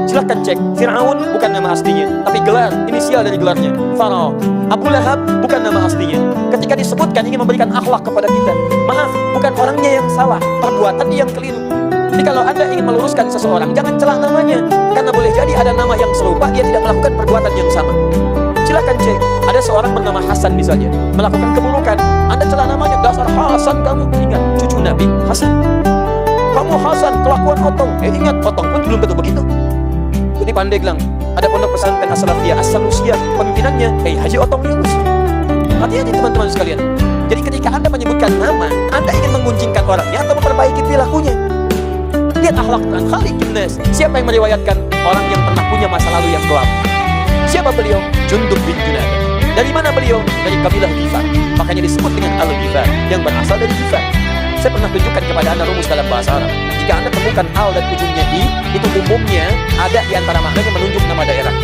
Speaker 1: Silahkan cek. Fir'aun bukan nama aslinya, tapi gelar, inisial dari gelarnya, Faraon. Abu Lahab bukan nama aslinya. Ketika disebutkan ingin memberikan akhlak kepada kita, maaf, bukan orangnya yang salah, perbuatannya yang keliru. Jadi kalau Anda ingin meluruskan seseorang, jangan celah namanya, karena boleh jadi ada nama yang serupa, dia tidak melakukan perbuatan yang sama. Silahkan cek. Ada seorang bernama Hasan misalnya, melakukan keburukan, Anda celah namanya, dasar Hasan kamu. Ingat, cucu Nabi Hasan. Kamu Hasan, kelakuan otong. Ingat, otong pun belum tentu begitu. Jadi pandai bilang, ada pondok pesantren As-Salafiyah, As-Sanusiah, pemimpinannya Haji Otong Yunus. Hati-hati teman-teman sekalian. Jadi ketika Anda menyebutkan nama, Anda ingin mengunjingkan orangnya atau memperbaiki perilakunya. Lihat akhlak Quran, Khaliqin Nas. Siapa yang meriwayatkan orang yang pernah punya masa lalu yang gelap? Siapa beliau? Jundub bin Junadah. Dari mana beliau? Dari kabilah Ghifar. Makanya disebut dengan Al-Ghifar, yang berasal dari Ghifar. Saya pernah tunjukkan kepada Anda rumus dalam bahasa Arab. Jika Anda temukan al dan ujungnya i, itu umumnya ada di antara maknanya menunjuk nama daerah.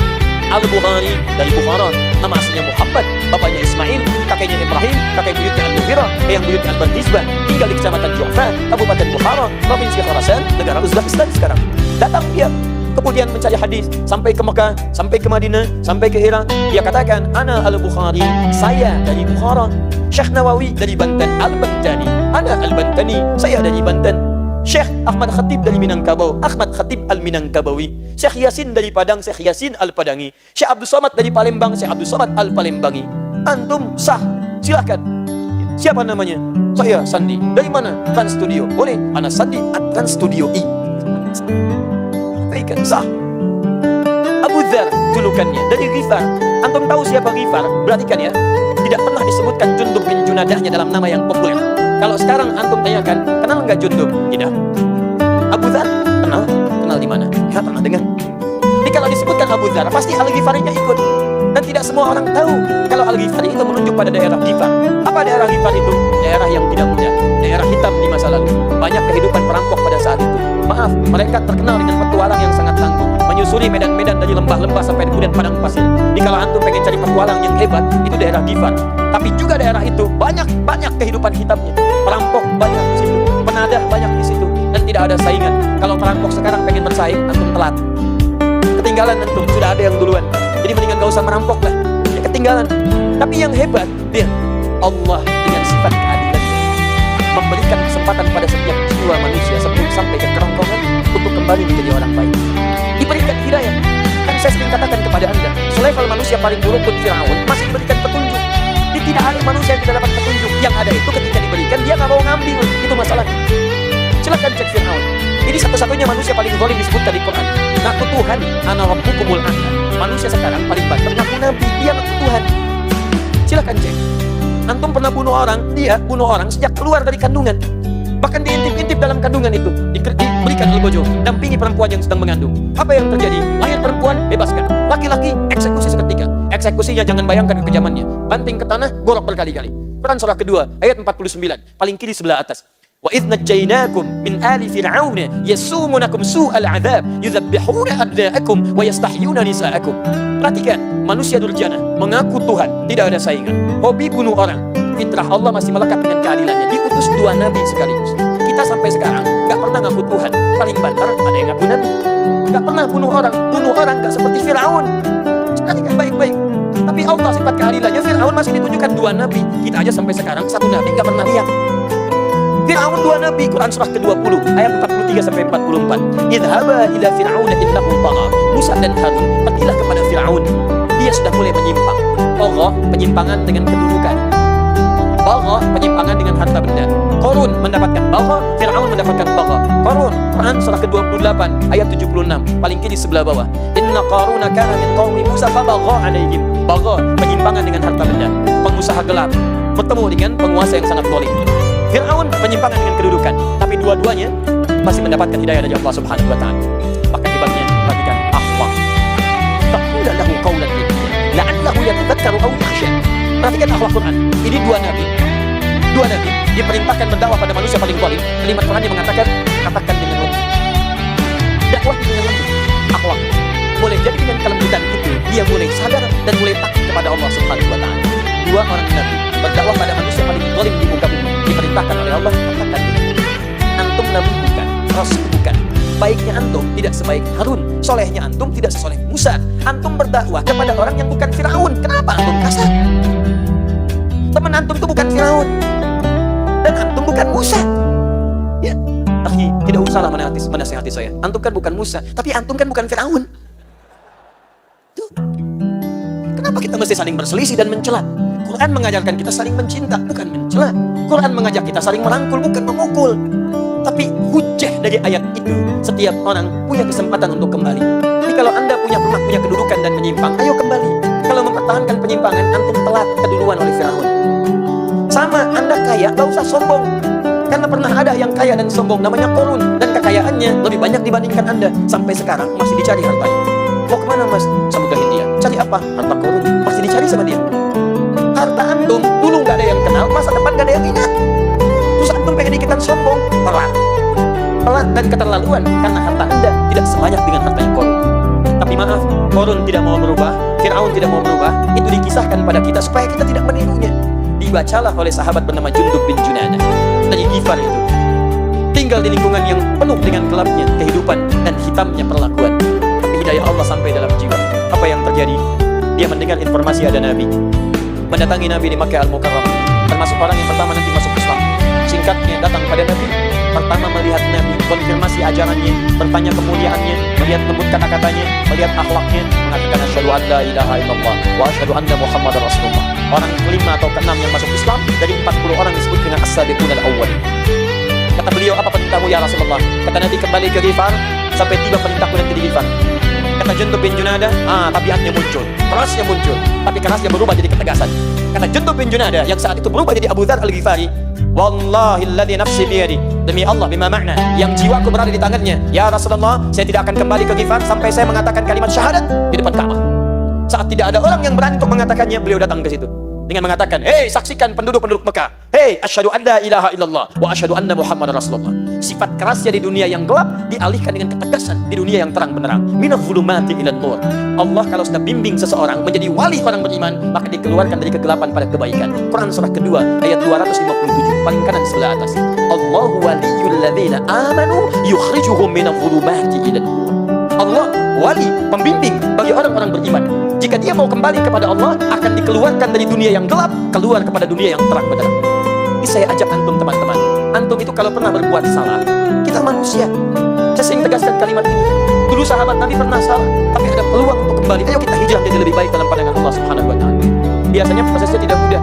Speaker 1: Al-Bukhari dari Bukhara, nama aslinya Muhammad, bapaknya Ismail, kakeknya Ibrahim, kakek buyutnya Al-Mughirah, yang buyutnya Al-Bardizbah, tinggal di kecamatan Ju'fa, Kabupaten Bukhara, Provinsi Khorasan, negara Uzbekistan sekarang. Datang dia, kemudian mencari hadis sampai ke Mekah, sampai ke Madinah, sampai ke Irak. Dia katakan, Ana Al-Bukhari, saya dari Bukhara. Syekh Nawawi dari Banten, Al-Bantani. Ana Al-Bantani, saya dari Banten. Syekh Ahmad Khatib dari Minangkabau, Ahmad Khatib Al-Minangkabawi. Syekh Yasin dari Padang, Syekh Yasin Al-Padangi. Syekh Abdul Somad dari Palembang, Syekh Abdul Somad Al-Palembangi. Antum sah, silakan. Siapa namanya? Saya Sandi. Dari mana? Trans Studio. Boleh? Ana Sandi at Trans Studio I. Baikkan, sah. Abu Dzar julukannya dari Ghifar. Antum tahu siapa Ghifar? Perhatikan ya. Tidak pernah disebutkan Jundub bin Junadahnya dalam nama yang populer. Kalau sekarang antum tanyakan, kenal nggak Jundub? Tidak. Abu Dzar? Kenal? Kenal di mana? Ya, pernah dengar. Jadi kalau disebutkan Abu Dzar, pasti Al-Ghifarinya ikut. Dan tidak semua orang tahu kalau Al-Ghifari itu menunjuk pada daerah Ghifar. Apa daerah Ghifar itu? Daerah yang tidak mudah, daerah hitam di masa lalu. Banyak kehidupan perampok pada saat itu. Maaf, mereka terkenal dengan petualang yang sangat tangguh, menyusuri medan-medan dari lembah-lembah sampai kemudian padang pasir. Jadi kalau antum pengen cari petualang yang hebat, itu daerah Ghifar. Tapi juga daerah itu banyak kehidupan hitamnya. Perampok banyak di situ, penadah banyak di situ, dan tidak ada saingan. Kalau perampok sekarang pengen bersaing, antum telat. Ketinggalan antum, sudah ada yang duluan. Jadi mendingan gak usah merampok lah, ya ketinggalan. Tapi yang hebat, dia Allah dengan sifat keadilannya memberikan kesempatan pada setiap jiwa manusia sebelum sampai ke kerongkongan untuk kembali menjadi orang baik. Diberikan hidayah. Kan saya sering katakan kepada Anda, selevel manusia paling buruk pun Fir'aun masih diberikan petunjuk. Jadi tidak ada manusia yang tidak dapat petunjuk. Yang ada itu ketika diberikan dia nggak mau ngambil. Itu masalahnya. Silakan cek Fir'aun. Ini satu-satunya manusia paling zalim disebutkan di Quran. Ngaku Tuhan, ana rabbukumul a'la. Manusia sekarang paling banter ngaku nabi, dia ngaku Tuhan. Silakan cek. Antum pernah bunuh orang, dia bunuh orang sejak keluar dari kandungan. Bahkan diintip-intip dalam kandungan itu, diberikan algojo, dampingi perempuan yang sedang mengandung. Apa yang terjadi? Lahir perempuan, bebaskan. Laki-laki, eksekusi seketika. Eksekusinya jangan bayangkan kekejamannya. Banting ke tanah, gorok berkali-kali. Quran surah kedua, ayat 49, paling kiri sebelah atas. Wa idh najjaynakum min ali fir'auna yasumunakum su'al 'adzab yudzabbihuna abna'akum wa yastahyuna nisa'akum. Perhatikan, manusia durjana mengaku Tuhan, tidak ada saingan, hobi bunuh orang. Fitrah Allah masih melekat dengan keadilannya. Diutus 2 nabi sekaligus. Kita sampai sekarang nggak pernah ngaku Tuhan. Paling banter ada yang ngaku nabi. Nggak pernah bunuh orang nggak seperti Fir'aun. Perhatikan baik-baik. Tapi Allah sifat keadilannya, Fir'aun masih ditunjukkan 2 nabi. Kita aja sampai sekarang 1 nabi nggak pernah lihat. Fir'aun 2 nabi, Quran surah ke-20 ayat 43 sampai 44. Idhaba ila fir'auna innahu tagha. Musa dan Harun pergilah kepada Fir'aun. Dia sudah mulai menyimpang. Tagha, penyimpangan dengan kedudukan. Bagha, penyimpangan dengan harta benda. Qarun mendapatkan bagha, Fir'aun mendapatkan bagha. Qarun, Quran surah ke-28 ayat 76, paling kiri sebelah bawah. Inna Qaruna kana min qaumi Musa fabagha 'alaihim. Bagha, penyimpangan dengan harta benda. Pengusaha gelap bertemu dengan penguasa yang sangat zalim. Fir'aun penyimpangan dengan kedudukan, tapi dua-duanya masih mendapatkan hidayah dari Allah Subhanahu wa taala. Maka hebatnya perhatikan akhlak. Taqula lahu yatadzakkaru aw yakhsha. Perhatikan akhlak Quran. Ini dua nabi diperintahkan berdakwah pada manusia paling zalim. Kalimat Quran yang mengatakan katakan dengan lembut. Dakwah dengan lembut. Akhlak. Boleh jadi dengan kelembutan itu dia mulai sadar dan mulai takut kepada Allah Subhanahu wa taala. Dua orang nabi berdakwah pada manusia paling zalim di muka bumi, diperintahkan oleh Allah katakan dengan lembut. Antum nabi bukan, rasul bukan. Baiknya antum tidak sebaik Harun, solehnya antum tidak sesoleh Musa. Antum berdakwah kepada orang yang bukan Firaun. Kenapa antum kasar? Teman antum itu bukan Firaun dan antum bukan Musa. Ya, akhi, tidak usahlah menasihati saya. Antum kan bukan Musa, tapi antum kan bukan Firaun. Tuh. Kenapa kita mesti saling berselisih dan mencela? Quran mengajarkan kita saling mencinta, bukan mencela. Quran mengajak kita saling merangkul, bukan memukul. Tapi hujah dari ayat itu, setiap orang punya kesempatan untuk kembali. Jadi kalau anda punya kedudukan dan menyimpang, ayo kembali. Kalau mempertahankan penyimpangan, antum telat keduluan oleh Firaun. Sama, anda kaya, gak usah sombong. Karena pernah ada yang kaya dan sombong, namanya Qarun. Dan kekayaannya lebih banyak dibandingkan anda. Sampai sekarang masih dicari hartanya. Mau kemana mas? Samudra Hindia. Cari apa? Harta Qarun. Masih dicari sama dia. Harta antum, dulu gak ada yang kenal, masa depan gak ada yang ingat. Terus antum pengen ikutan sombong, pelat dan keterlaluan. Karena harta anda tidak sebanyak dengan hartanya Qarun. Tapi maaf, Qarun tidak mau berubah, Fir'aun tidak mau berubah. Itu dikisahkan pada kita supaya kita tidak menirunya. Dibacalah oleh sahabat bernama Jundub bin Junadah dari Ghifar itu. Tinggal di lingkungan yang penuh dengan gelapnya kehidupan dan hitamnya perlakuan. Tapi hidayah Allah sampai dalam jiwa. Apa yang terjadi? Dia mendengar informasi ada Nabi. Mendatangi Nabi di Makkah Al-Mukarramah. Termasuk orang yang pertama nanti masuk Islam. Singkatnya datang pada Nabi. Pertama melihat Nabi, konfirmasi ajarannya, bertanya kemuliaannya, melihat lembut kata-katanya, melihat akhlaknya, mengatakan asyhadu an la ilaha illallah wa asyhadu anna Muhammadar Rasulullah. Orang kelima atau keenam yang masuk Islam dari 40 orang disebut dengan as-sabiqun al-awwal. Kata beliau, apa perintahmu ya Rasulullah? Kata Nabi, kembali ke Ghifar sampai tiba perintahku nanti di Ghifar. Kata Jundub bin Junadah, tabiatnya muncul, kerasnya muncul, tapi kerasnya berubah jadi ketegasan. Kata Jundub bin Junadah yang saat itu berubah jadi Abu Dzar Al-Ghifari, wallahi alladzi nafsi biyadi, demi Allah, bima makna, yang jiwaku berada di tangannya, ya Rasulullah, saya tidak akan kembali ke Ghifar sampai saya mengatakan kalimat syahadat di depan Ka'bah. Saat tidak ada orang yang berani untuk mengatakannya, beliau datang ke situ dengan mengatakan, hei saksikan penduduk-penduduk Mekah, hei asyhadu an la ilaha illallah wa asyhadu anna Muhammadar Rasulullah. Sifat kerasnya di dunia yang gelap dialihkan dengan ketegasan di dunia yang terang benderang. Minadh dhulumati ilan nur. Allah kalau sudah bimbing seseorang menjadi wali orang beriman, maka dikeluarkan dari kegelapan pada kebaikan. Quran surah kedua ayat 257 paling kanan sebelah atas. Allahu waliyul ladzina amanu yukhrijuhum minadh dhulumati ilan nur. Allah wali, pembimbing bagi orang-orang beriman. Jika dia mau kembali kepada Allah, akan dikeluarkan dari dunia yang gelap, keluar kepada dunia yang terang benderang. Ini saya ajak antum teman-teman. Antum itu kalau pernah berbuat salah, kita manusia. Saya sering tegaskan kalimat ini. Dulu sahabat Nabi pernah salah, tapi ada peluang untuk kembali. Ayo kita hijrah jadi lebih baik dalam pandangan Allah Subhanahu wa taala. Biasanya prosesnya tidak mudah.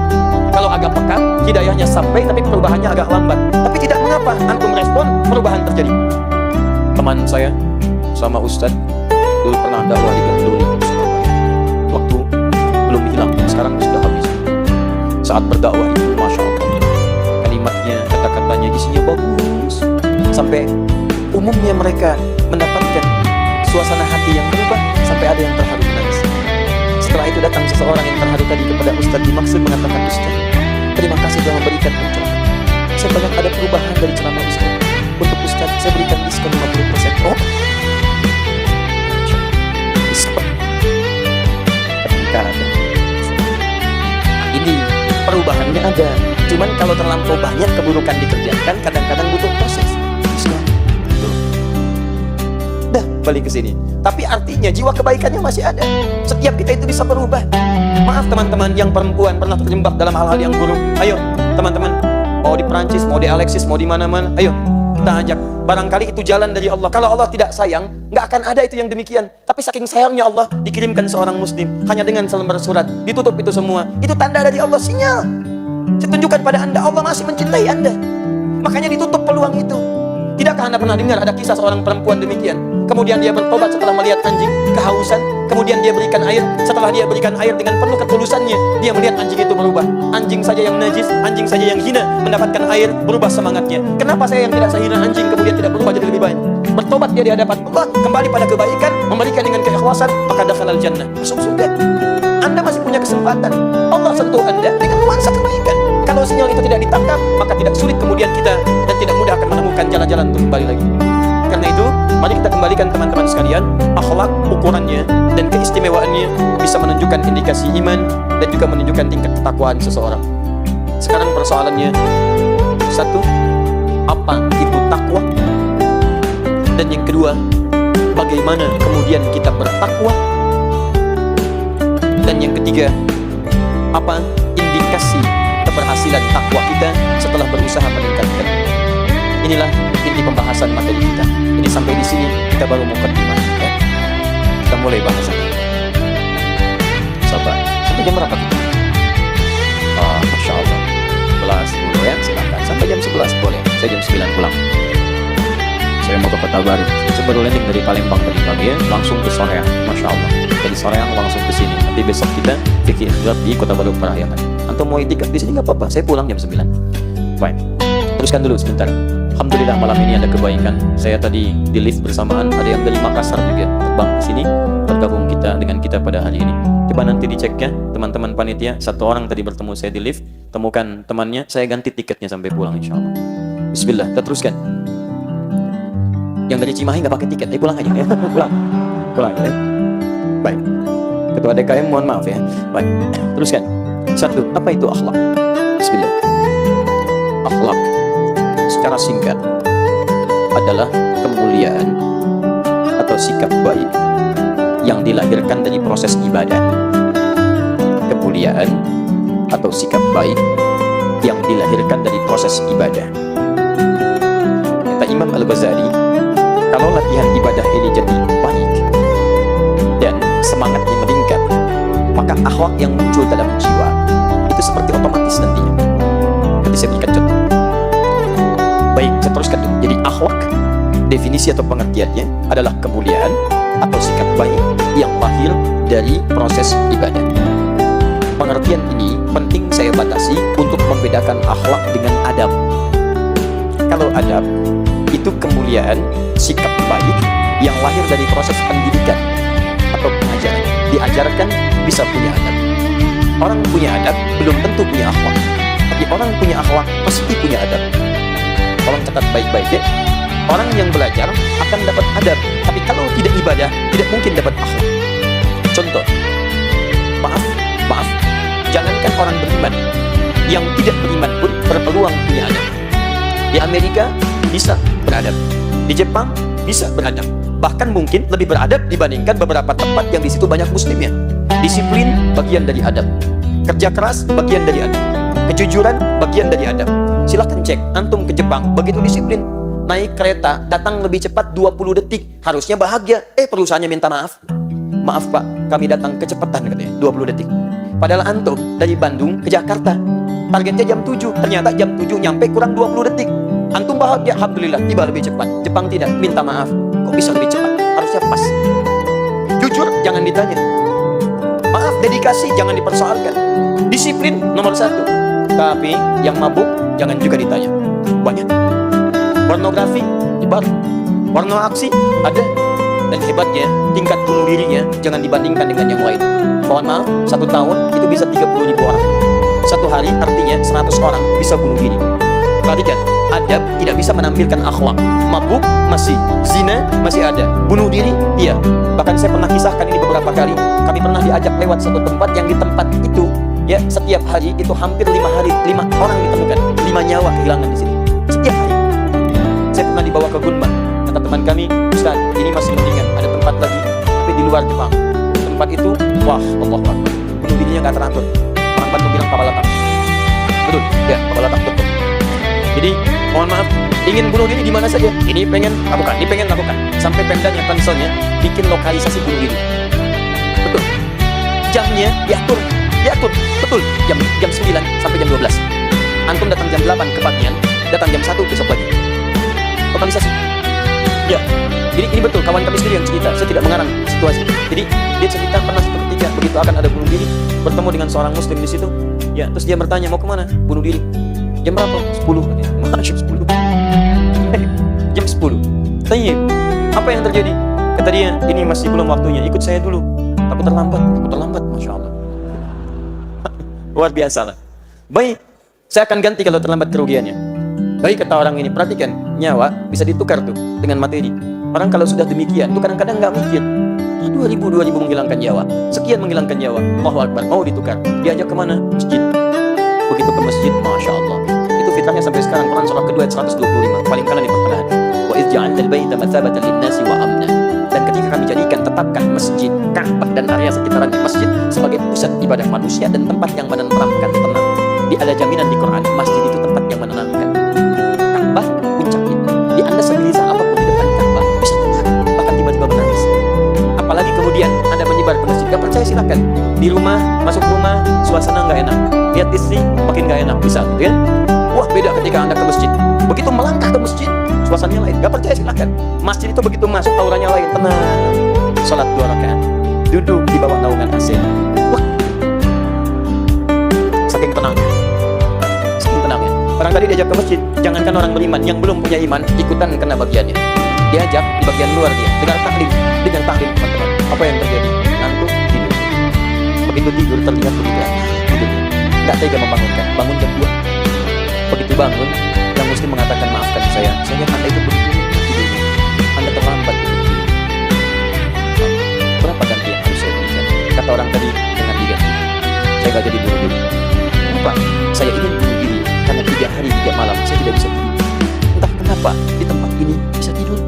Speaker 1: Kalau agak pekat, hidayahnya sampai, tapi perubahannya agak lambat. Tapi tidak mengapa, antum respon, perubahan terjadi. Teman saya sama Ustadz dulu pernah dakwah di Gandul, waktu belum hilang, sekarang sudah habis. Saat berdakwah itu, masya Allah, kalimatnya, kata-katanya isinya bagus, sampai umumnya mereka mendapatkan suasana hati yang berubah, sampai ada yang terharu menangis. Setelah itu datang seseorang yang terharu tadi kepada Ustadz, dimaksud mengatakan, Ustadz, terima kasih telah memberikan pencerahan. Saya banyak ada perubahan dari ceramah Ustadz. Untuk Ustadz, saya berikan diskon 50%. Oh, ini perubahannya ada. Cuman kalau terlampau banyak keburukan dikerjakan, kadang-kadang butuh proses. Dah balik ke sini. Tapi artinya jiwa kebaikannya masih ada. Setiap kita itu bisa berubah. Maaf teman-teman yang perempuan pernah terjebak dalam hal-hal yang buruk. Ayo teman-teman, mau di Perancis, mau di Alexis, mau di mana-mana, ayo kita ajak. Barangkali itu jalan dari Allah. Kalau Allah tidak sayang, nggak akan ada itu yang demikian. Tapi saking sayangnya Allah, dikirimkan seorang muslim hanya dengan selembar surat, ditutup itu semua. Itu tanda dari Allah, sinyal. Saya tunjukkan pada anda, Allah masih mencintai anda. Makanya ditutup peluang itu. Tidakkah anda pernah dengar ada kisah seorang perempuan demikian? Kemudian dia bertobat setelah melihat anjing kehausan. Kemudian dia berikan air. Setelah dia berikan air dengan penuh ketulusannya, dia melihat anjing itu berubah. Anjing saja yang najis, anjing saja yang hina mendapatkan air, berubah semangatnya. Kenapa saya yang tidak sehina anjing kemudian tidak berubah jadi lebih baik? Bertobat dia di hadapan Allah, kembali pada kebaikan, memberikan dengan keikhlasan, maka dakhalal jannah, masuk surga. Anda masih punya kesempatan kemaslahatan. Allah sentuh Anda dengan nuansa kebaikan. Kalau sinyal itu tidak ditangkap, maka tidak sulit kemudian kita dan tidak mudah akan menemukan jalan-jalan untuk kembali lagi. Karena itu, mari kita kembalikan teman-teman sekalian, akhlak, ukurannya dan keistimewaannya bisa menunjukkan indikasi iman dan juga menunjukkan tingkat ketakwaan seseorang. Sekarang persoalannya, satu, apa itu takwa? Dan yang kedua, bagaimana kemudian kita bertakwa? Dan yang ketiga, apa indikasi keberhasilan takwa kita setelah berusaha meningkatkan? Inilah inti pembahasan materi kita. Ini sampai di sini kita baru mukadimah, ya. Kita mulai bahasan. Sabar. Sampai jam berapa kita? Masya Allah. 11 dulu ya, silakan. Sampai jam 11 boleh. Saya jam 9 pulang. Saya mau ke Kota Baru. Saya baru landing dari Palembang tadi pagi ya, langsung ke Soreang. Masya Allah. Dari Soreang langsung ke sini. Nanti besok kita fikir di Kota Baru Parahyangan. Antum mau itikaf di sini nggak apa-apa. Saya pulang jam 9. Baik. Teruskan dulu sebentar. Alhamdulillah malam ini ada kebaikan. Saya tadi di lift bersamaan, ada yang dari Makassar juga terbang ke sini, bergabung dengan kita pada hari ini. Coba nanti dicek ya, teman-teman panitia. Satu orang tadi bertemu saya di lift, temukan temannya, saya ganti tiketnya sampai pulang insya Allah. Bismillah, kita teruskan. Yang dari Cimahi nggak pakai tiket, pulang aja ya. pulang ya. Baik. Ketua DKM mohon maaf ya. Baik. Teruskan. Satu, apa itu akhlak? Bismillah. Akhlak secara singkat adalah kemuliaan atau sikap baik yang dilahirkan dari proses ibadah. Kemuliaan atau sikap baik yang dilahirkan dari proses ibadah. Kata Imam Al-Ghazali, kalau latihan ibadah ini jadi baik dan semangatnya meningkat, maka akhlak yang muncul dalam jiwa itu seperti otomatis nantinya. Nanti saya berikan contoh. Baik, saya teruskan dulu. Jadi akhlak, definisi atau pengertiannya adalah kemuliaan atau sikap baik yang lahir dari proses ibadah. Pengertian ini penting saya batasi untuk membedakan akhlak dengan adab. Kalau adab, itu kemuliaan, sikap baik yang lahir dari proses pendidikan atau pengajaran. Diajarkan bisa punya adab. Orang punya adab belum tentu punya akhlak, tapi orang punya akhlak pasti punya adab. Tolong catat baik-baik ya. Orang yang belajar akan dapat adab, tapi kalau tidak ibadah, tidak mungkin dapat akhlak. Contoh, maaf, jangankan orang beriman, yang tidak beriman pun berpeluang punya adab. Di Amerika bisa beradab, di Jepang bisa beradab, bahkan mungkin lebih beradab dibandingkan beberapa tempat yang di situ banyak muslimnya. Disiplin bagian dari adab, kerja keras bagian dari adab, kejujuran bagian dari adab. Silahkan cek, antum ke Jepang begitu disiplin, naik kereta datang lebih cepat 20 detik, harusnya bahagia. Perusahaannya minta maaf pak, kami datang kecepatan katanya 20 detik. Padahal antum dari Bandung ke Jakarta targetnya jam 7, ternyata jam 7 nyampe kurang 20 detik. Antum bahagia, alhamdulillah tiba lebih cepat. Jepang tidak, minta maaf, kok bisa lebih cepat, harusnya pas. Jujur jangan ditanya, maaf, dedikasi jangan dipersoalkan, disiplin nomor 1. Tapi yang mabuk jangan juga ditanya. Banyak. Pornografi nyebar, porno aksi ada, dan hebatnya tingkat bunuh dirinya jangan dibandingkan dengan yang lain. Mohon maaf, 1 tahun itu bisa 30.000 orang. 1 hari artinya 100 orang bisa bunuh diri. Perhatikan, adab tidak bisa menampilkan akhlak. Mabuk masih, zina masih ada, bunuh diri iya. Bahkan saya pernah kisahkan ini beberapa kali. Kami pernah diajak lewat satu tempat yang di tempat itu ya setiap hari itu hampir 5 orang ditemukan, 5 nyawa kehilangan di sini setiap hari. Saya pernah dibawa ke Gunma, kata teman kami, Ustaz, ini masih mendingan, ada tempat lagi tapi di luar Jepang. Tempat itu, wah, Allahu Akbar, bunuh dirinya nggak teratur. Orang Bandung bilang kabalatak. Betul, ya kabalatak betul. Jadi mohon maaf, ingin bunuh diri di mana saja, ini pengen lakukan, sampai Pemdanya konselnya bikin lokalisasi bunuh diri. Betul, jamnya diatur, betul, jam 9 sampai jam 12. Antum datang jam 8 ke pagian, datang jam 1 besok pagi. Lokalisasi. Ya, jadi ini betul, kawan kami sendiri yang cerita, saya tidak mengarang situasi. Jadi dia cerita pernah suatu ketika begitu akan ada bunuh diri, bertemu dengan seorang muslim di situ. Ya, terus dia bertanya, mau kemana? Bunuh diri. Jam berapa? 10. Masya 10. Jam 10. Tanya, apa yang terjadi? Kata dia, ini masih belum waktunya, ikut saya dulu. Takut terlambat, Masya Allah. Luar biasa lah. Baik, saya akan ganti kalau terlambat kerugiannya. Baik, kata orang ini, perhatikan, nyawa bisa ditukar tuh dengan materi. Orang kalau sudah demikian tuh kadang-kadang nggak mikir. 2000 menghilangkan nyawa, sekian menghilangkan nyawa, Allahu Akbar, mau ditukar, diajak kemana? Masjid. Begitu ke masjid, Masya Allah, itu fitrahnya sampai sekarang. Quran surah kedua ayat 125, paling kanan di pertengahan. Wa idh ja'alna al-baita mathabatan lin-nasi wa amna. Dan ketika kami jadikan, tetapkan masjid, Ka'bah dan area sekitarannya masjid sebagai pusat ibadah manusia dan tempat yang menenteramkan, tenang. Ada jaminan di Quran, masjid itu tempat yang menenangkan. Ka'bah puncaknya. Di Anda segelisah apapun di depan Ka'bah bisa tenang, bahkan tiba-tiba menangis. Apalagi kemudian Anda menyebar ke masjid, gak percaya silakan. Di rumah, masuk rumah, suasana nggak enak, lihat istri makin nggak enak, bisa gitu ya. Wah, beda ketika Anda ke masjid. Begitu melangkah ke masjid, suasananya lain. Gak percaya silakan. Masjid itu begitu masuk, auranya lain, tenang. Salat 2 rakaat, duduk di bawah naungan AC. Wah, saking tenang. Orang tadi diajak ke masjid, jangankan orang beriman, yang belum punya iman ikutan kena bagiannya. Diajak di bagian luar dia, dengar taklim, teman-teman. Apa yang terjadi? Ngantuk, tidur. Begitu tidur terlihat begitu, tidurnya. Nggak tega membangunkan, bangun jam 2. Begitu bangun, yang muslim mengatakan, maafkan saya lihat Anda itu begitu tidurnya. Anda terlambat tidur. Berapa ganti yang harus saya berikan? Kata orang tadi dengan diganti. Saya gak jadi bunuh diri. Kenapa? Saya ingin bunuh diri karena 3 hari 3 malam saya tidak bisa tidur. Entah kenapa di tempat ini bisa tidur.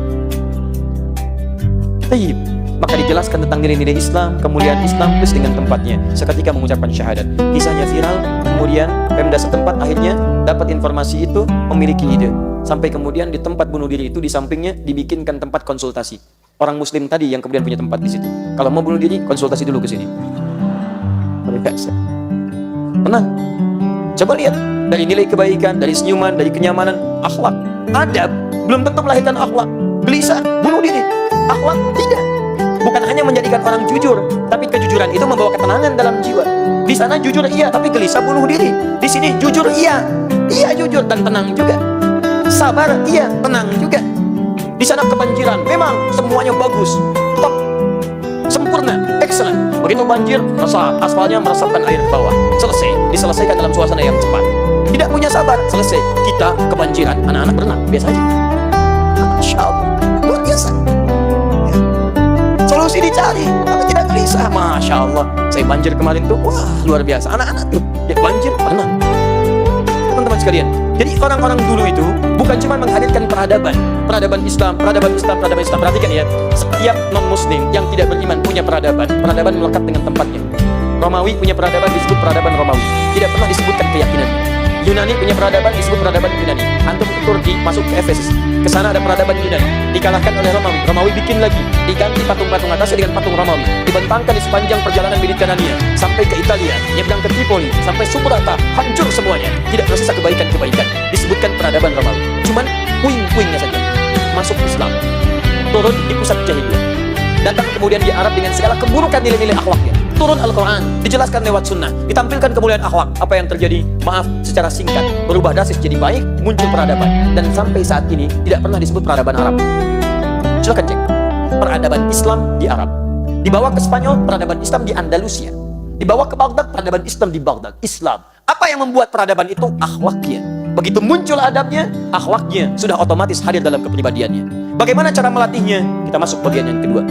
Speaker 1: Taib. Maka dijelaskan tentang nilai-nilai Islam, kemuliaan Islam plus dengan tempatnya. Seketika mengucapkan syahadat, kisahnya viral. Kemudian Pemda setempat akhirnya dapat informasi itu, memiliki ide. Sampai kemudian di tempat bunuh diri itu di sampingnya dibikinkan tempat konsultasi. Orang Muslim tadi yang kemudian punya tempat di situ. Kalau mau bunuh diri, konsultasi dulu ke sini. Tenang. Coba lihat dari nilai kebaikan, dari senyuman, dari kenyamanan, akhlak, adab, belum tentu melahirkan akhlak. Gelisah, bunuh diri. Akhlak tidak. Bukan hanya menjadikan orang jujur, tapi kejujuran itu membawa ketenangan dalam jiwa. Di sana jujur iya, tapi gelisah bunuh diri. Di sini jujur iya, iya jujur dan tenang juga. Sabar iya, tenang juga. Di sana kebanjiran, memang semuanya bagus, top, sempurna, excellent. Begitu banjir, aspalnya meresapkan air ke bawah. Selesai, diselesaikan dalam suasana yang cepat. Tidak punya sabar, selesai. Kita kebanjiran, anak-anak berenang, biasa aja. Masya Allah, luar biasa. Solusi dicari, tapi tidak gelisah. Masya Allah, saya banjir kemarin tuh, wah luar biasa. Anak-anak tuh, ya banjir, berenang. Teman-teman sekalian, jadi orang-orang dulu itu bukan cuma menghadirkan peradaban Islam. Perhatikan ya, setiap non-muslim yang tidak beriman punya peradaban melekat dengan tempatnya. Romawi punya peradaban, disebut peradaban Romawi, tidak pernah disebutkan keyakinan. Yunani punya peradaban, disebut peradaban Yunani. Antum ke Turki, masuk ke Efesus, ke sana ada peradaban Yunani, dikalahkan oleh Romawi. Romawi bikin lagi, diganti patung-patung atasnya dengan patung Romawi, dibentangkan di sepanjang perjalanan Mediterania sampai ke Italia, nyebrang ke Tripoli, sampai Subrata, hancur semuanya, tidak tersisa kebaikan-kebaikan. Disebutkan peradaban Romawi, cuman puing-puingnya saja. Masuk Islam, turun di pusat jahiliyah, datang kemudian di Arab dengan segala keburukan nilai-nilai akhlaknya. Turun Al-Quran, dijelaskan lewat sunnah, ditampilkan kemuliaan akhlak. Apa yang terjadi? Maaf, secara singkat, berubah dasis jadi baik, muncul peradaban. Dan sampai saat ini tidak pernah disebut peradaban Arab. Silakan cek, peradaban Islam di Arab. Dibawa ke Spanyol, peradaban Islam di Andalusia. Dibawa ke Baghdad, peradaban Islam di Baghdad. Islam. Apa yang membuat peradaban itu? Akhlaknya. Begitu muncul adabnya, akhlaknya sudah otomatis hadir dalam kepribadiannya. Bagaimana cara melatihnya? Kita masuk bagian yang kedua.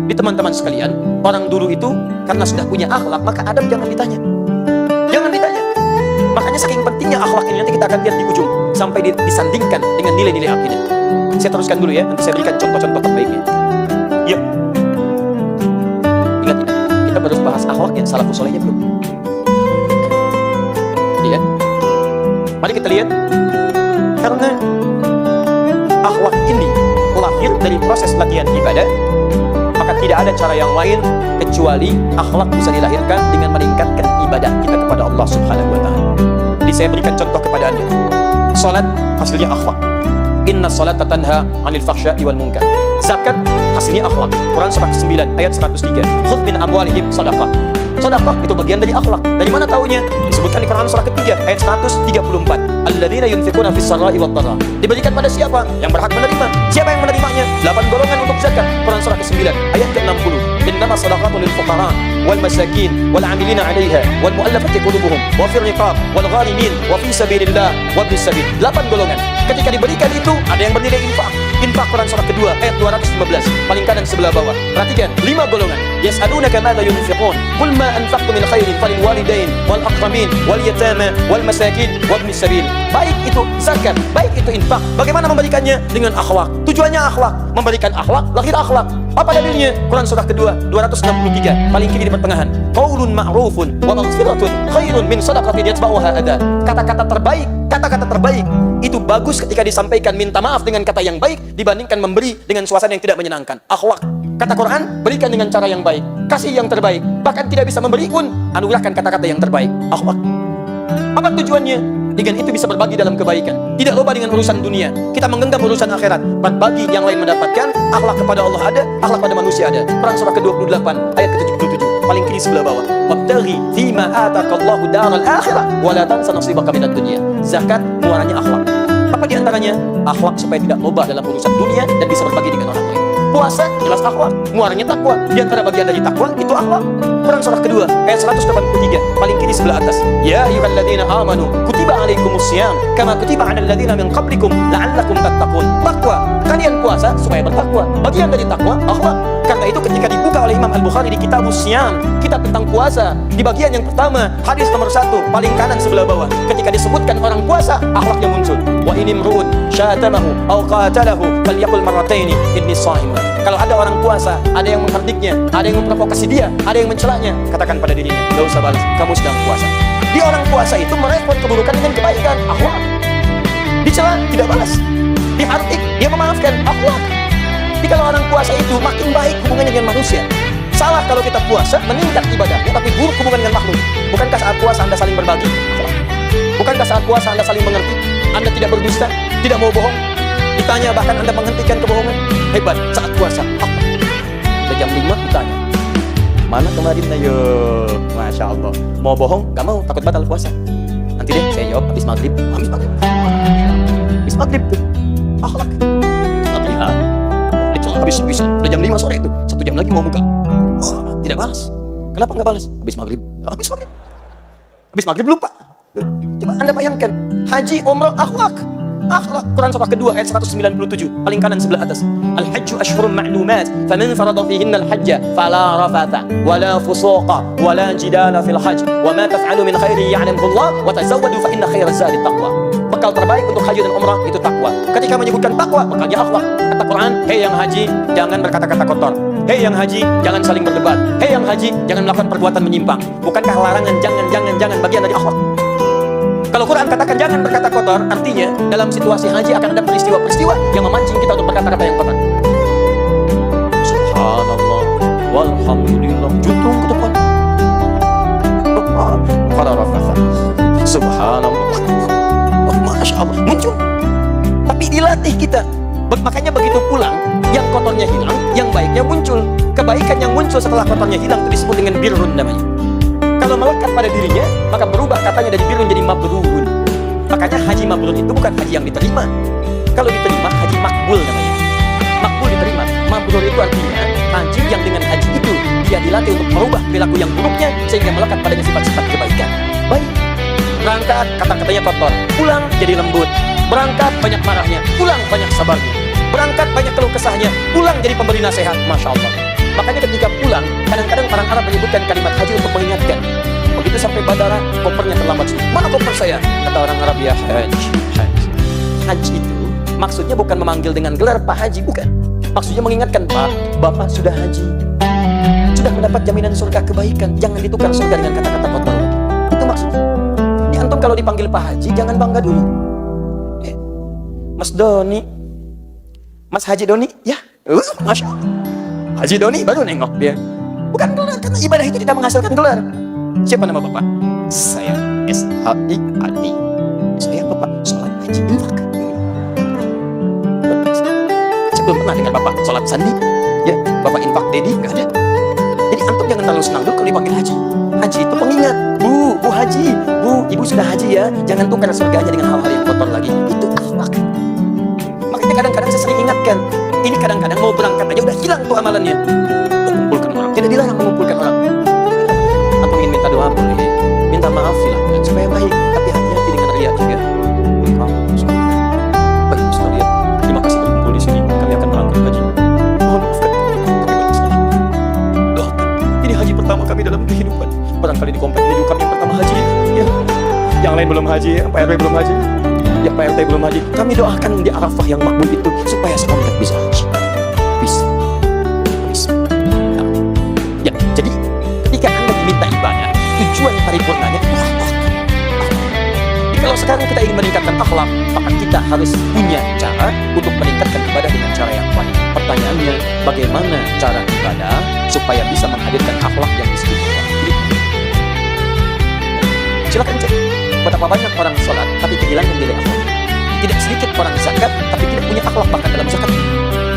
Speaker 1: Di teman-teman sekalian, orang dulu itu karena sudah punya akhlak, maka adab jangan ditanya. Jangan ditanya. Makanya saking pentingnya akhlak ini, nanti kita akan lihat di ujung sampai disandingkan dengan nilai-nilai akidah. Saya teruskan dulu ya, nanti saya berikan contoh-contoh terbaiknya. Yuk. Ingat, kita baru bahas akhlaknya, salafus solehnya belum. Iya. Mari kita lihat. Karena akhlak ini lahir dari proses latihan ibadah, maka tidak ada cara yang lain kecuali akhlak bisa dilahirkan dengan meningkatkan ibadah kita kepada Allah Subhanahu wa Ta'ala. Jadi saya berikan contoh kepada Anda. Salat hasilnya akhlak. Inna salata tanha 'anil fahsya'i wal munkar. Zakat hasilnya akhlak. Quran surah 9 ayat 103. Khudh min amwalihim shadaqah. Sedekah itu bagian dari akhlak. Dari mana taunya? Disebutkan di Quran surah ketiga ayat 134. Alladzina yunfiquna fis sarai wad dharra. Diberikan pada siapa? Yang berhak menerima. Siapa yang menerimanya? 8 golongan untuk zakat. Quran surah ke-9 ayat ke-60. Jadi innama sadaqatu lil fuqara wal masakin wal 'amilina 'alaiha wal mu'allafati qulubuhum wa fir riqab wal gharimin wa fi sabilillah wa ibnis sabil. 8 golongan. Ketika diberikan itu ada yang bernilai infak. Infak Quran surah kedua ayat 215 paling kanan sebelah bawah. Perhatikan 5 golongan. Yas'alunaka madza yunfiqun qul ma anfaqtum min khairin falil walidain wal aqramin wal yatama wal masakin wa ibnis sabil. Baik itu zakat, baik itu infak. Bagaimana memberikannya? Dengan akhlak. Tujuannya akhlak, memberikan akhlak, lahir akhlak. Apa dalilnya? Quran surah kedua 263 paling kiri di pertengahan. Qaulun ma'rufun wa maghfiratun khairun min shadaqatin yatba'uha adha. Kata-kata terbaik itu bagus ketika disampaikan minta maaf dengan kata yang baik dibandingkan memberi dengan suasana yang tidak menyenangkan. Akhlak. Kata Quran, berikan dengan cara yang baik, kasih yang terbaik. Bahkan tidak bisa memberi pun, anugerahkan kata-kata yang terbaik. Akhlak. Apa tujuannya? Dengan itu bisa berbagi dalam kebaikan. Tidak lupa dengan urusan dunia. Kita menggenggam urusan akhirat. Berbagi yang lain mendapatkan. Akhlak kepada Allah ada, akhlak pada manusia ada. Perang surah ke-28 ayat ke-77 paling kiri sebelah bawah. Wabtaghi fima atakallahu daral akhirah wa la tansa nasibaka minad dunya. Zakat muaranya akhlak. Apa di antaranya? Akhlak supaya tidak lobah dalam urusan dunia dan bisa berbagi dengan orang lain. Puasa jelas akhlak, muaranya takwa. Di antara bagian dari takwa itu akhlak. Quran surah kedua ayat 183 paling kiri sebelah atas. Ya ayyuhalladzina amanu kutiba alaikumusiyam kama kutiba 'alal ladzina min qablikum la'allakum tattaqun. Takwa, kalian puasa supaya bertakwa. Bagian dari takwa akhlak. Karena itu ketika dibuka oleh Imam Al-Bukhari di Kitabus Siyam, kitab tentang puasa, di bagian yang pertama, hadis nomor 1 paling kanan sebelah bawah, ketika disebutkan orang puasa, akhlaknya muncul. Wa inimru'un syatamahu aw qatalahu falyaqul marrataini inni sha'im. Kalau ada orang puasa, ada yang menghardiknya, ada yang memprovokasi dia, ada yang mencelaknya, katakan pada dirinya, enggak usah balas, kamu sedang puasa. Di orang puasa itu merespon keburukan dengan kebaikan, akhlak. Dicela, tidak balas. Dihardik, dia memaafkan, akhlak. Jadi kalau orang puasa itu makin baik hubungannya dengan manusia. Salah kalau kita puasa meningkat ibadahnya tapi buruk hubungan dengan makhluk. Bukankah saat puasa Anda saling berbagi? Bukankah saat puasa Anda saling mengerti? Anda tidak berdusta, tidak mau bohong. Ditanya bahkan Anda menghentikan kebohongan. Hebat saat puasa. Udah jam 5 ditanya. Mana kemarin ayo? Masya Allah. Mau bohong? Gak mau, takut batal puasa. Nanti deh saya jawab habis maghrib. Habis maghrib. Habis maghrib tuh. Akhlak. Latihan. Habis udah jam 5 sore itu 1 jam lagi mau buka. Tidak balas. Kenapa nggak balas? Habis maghrib. Habis maghrib lupa. Coba Anda bayangkan haji, umrah, akhlak. Akhlak. Quran surah kedua ayat 197 paling kanan sebelah atas. Al-hajju ashhurun ma'lumat faman farada fihinna al-hajja fala rafatha wala fusuqa wala jidala fil hajj wa ma taf'alu min khairin ya'lamuhu Allah wa tazawwadu fa inna khairaz zadi taqwa. Bekal terbaik untuk haji dan umrah itu takwa. Ketika menyebutkan takwa, bekalnya akhlak. Kata Quran, hei yang haji, jangan berkata-kata kotor. Hei yang haji, jangan saling berdebat. Hei yang haji, jangan melakukan perbuatan menyimpang. Bukankah larangan jangan bagian dari akhlak? Kalau Quran katakan jangan berkata kotor, artinya dalam situasi haji akan ada peristiwa-peristiwa yang memancing kita untuk berkata-kata yang kotor. Subhanallah, walhamdulillah, juntung ke depan. Subhanallah, Masya Allah, muncul. Tapi dilatih kita. Makanya begitu pulang, yang kotornya hilang, yang baiknya muncul. Kebaikan yang muncul setelah kotornya hilang itu disebut dengan birrun namanya. Kalau melekat pada dirinya, maka berubah katanya dari birrun jadi mabrurun. Makanya haji mabrur itu bukan haji yang diterima. Kalau diterima, haji makbul namanya. Makbul diterima. Mabrur itu artinya haji yang dengan haji itu dia dilatih untuk merubah perilaku yang buruknya sehingga melekat padanya sifat-sifat kebaikan. Baik. Berangkat kata-katanya kotor, pulang jadi lembut. Berangkat banyak marahnya, pulang banyak sabarnya. Berangkat banyak keluh kesahnya, pulang jadi pemberi nasihat. Masya Allah. Makanya ketika pulang, kadang-kadang orang Arab menyebutkan kalimat haji untuk mengingatkan. Begitu sampai bandara, kopernya terlambat. Mana koper saya? Kata orang Arab, ya haji. Haji itu maksudnya bukan memanggil dengan gelar Pak Haji, bukan. Maksudnya mengingatkan, Pak, Bapak sudah haji, sudah mendapat jaminan surga kebaikan. Jangan ditukar surga dengan kata-kata kotor lagi. Itu maksudnya. Di antum kalau dipanggil Pak Haji, jangan bangga dulu. Mas Doni, Mas Haji Doni, ya, Masya Allah. Haji Doni baru nengok dia. Bukan gelar, karena ibadah itu tidak menghasilkan gelar. Siapa nama Bapak? Saya S.H.I. Adi. Saya Bapak sholat haji infak. Saya belum pernah dengar Bapak sholat sandi. Ya, Bapak infak Dedi, nggak ada. Jadi antum jangan terlalu senang dulu kalau dipanggil haji. Haji itu pengingat. Bu Haji, Bu, Ibu sudah haji ya. Jangan tukar surganya dengan hal-hal yang kotor lagi. Itu akhlak. Makanya kadang-kadang saya sering ingatkan. Ini kadang-kadang mau berangkat aja udah hilang tuh amalannya. Kumpulkan orang. Tidak dilarang mengumpulkan orang. Atau ingin minta doa boleh, minta maaf silahkan supaya baik, tapi hati-hati dengan riya juga. Baik Ustaz ya, terima kasih berkumpul di sini. Kami akan berangkat haji. Mohon maafkan kami batasnya. Doakan, ini haji pertama kami dalam kehidupan. Barangkali di komplek ini juga kami yang pertama haji. Ya, yang lain belum haji, ya. Pak RW belum haji, ya Pak RT belum haji. Kami doakan di Arafah yang makbul itu supaya sekomplek bisa haji. Bisa. Ya, jadi ketika Anda diminta ibadah, tujuan paripurnanya itu akhlak. Kalau sekarang kita ingin meningkatkan akhlak, maka kita harus punya cara untuk meningkatkan ibadah dengan cara yang baik. Pertanyaannya, bagaimana cara ibadah supaya bisa menghadirkan akhlak yang istimewa? Silakan cek. Betapa banyak orang sholat tapi kehilangan nilai akhlak. Tidak sedikit orang zakat tapi tidak punya akhlak bahkan dalam zakat.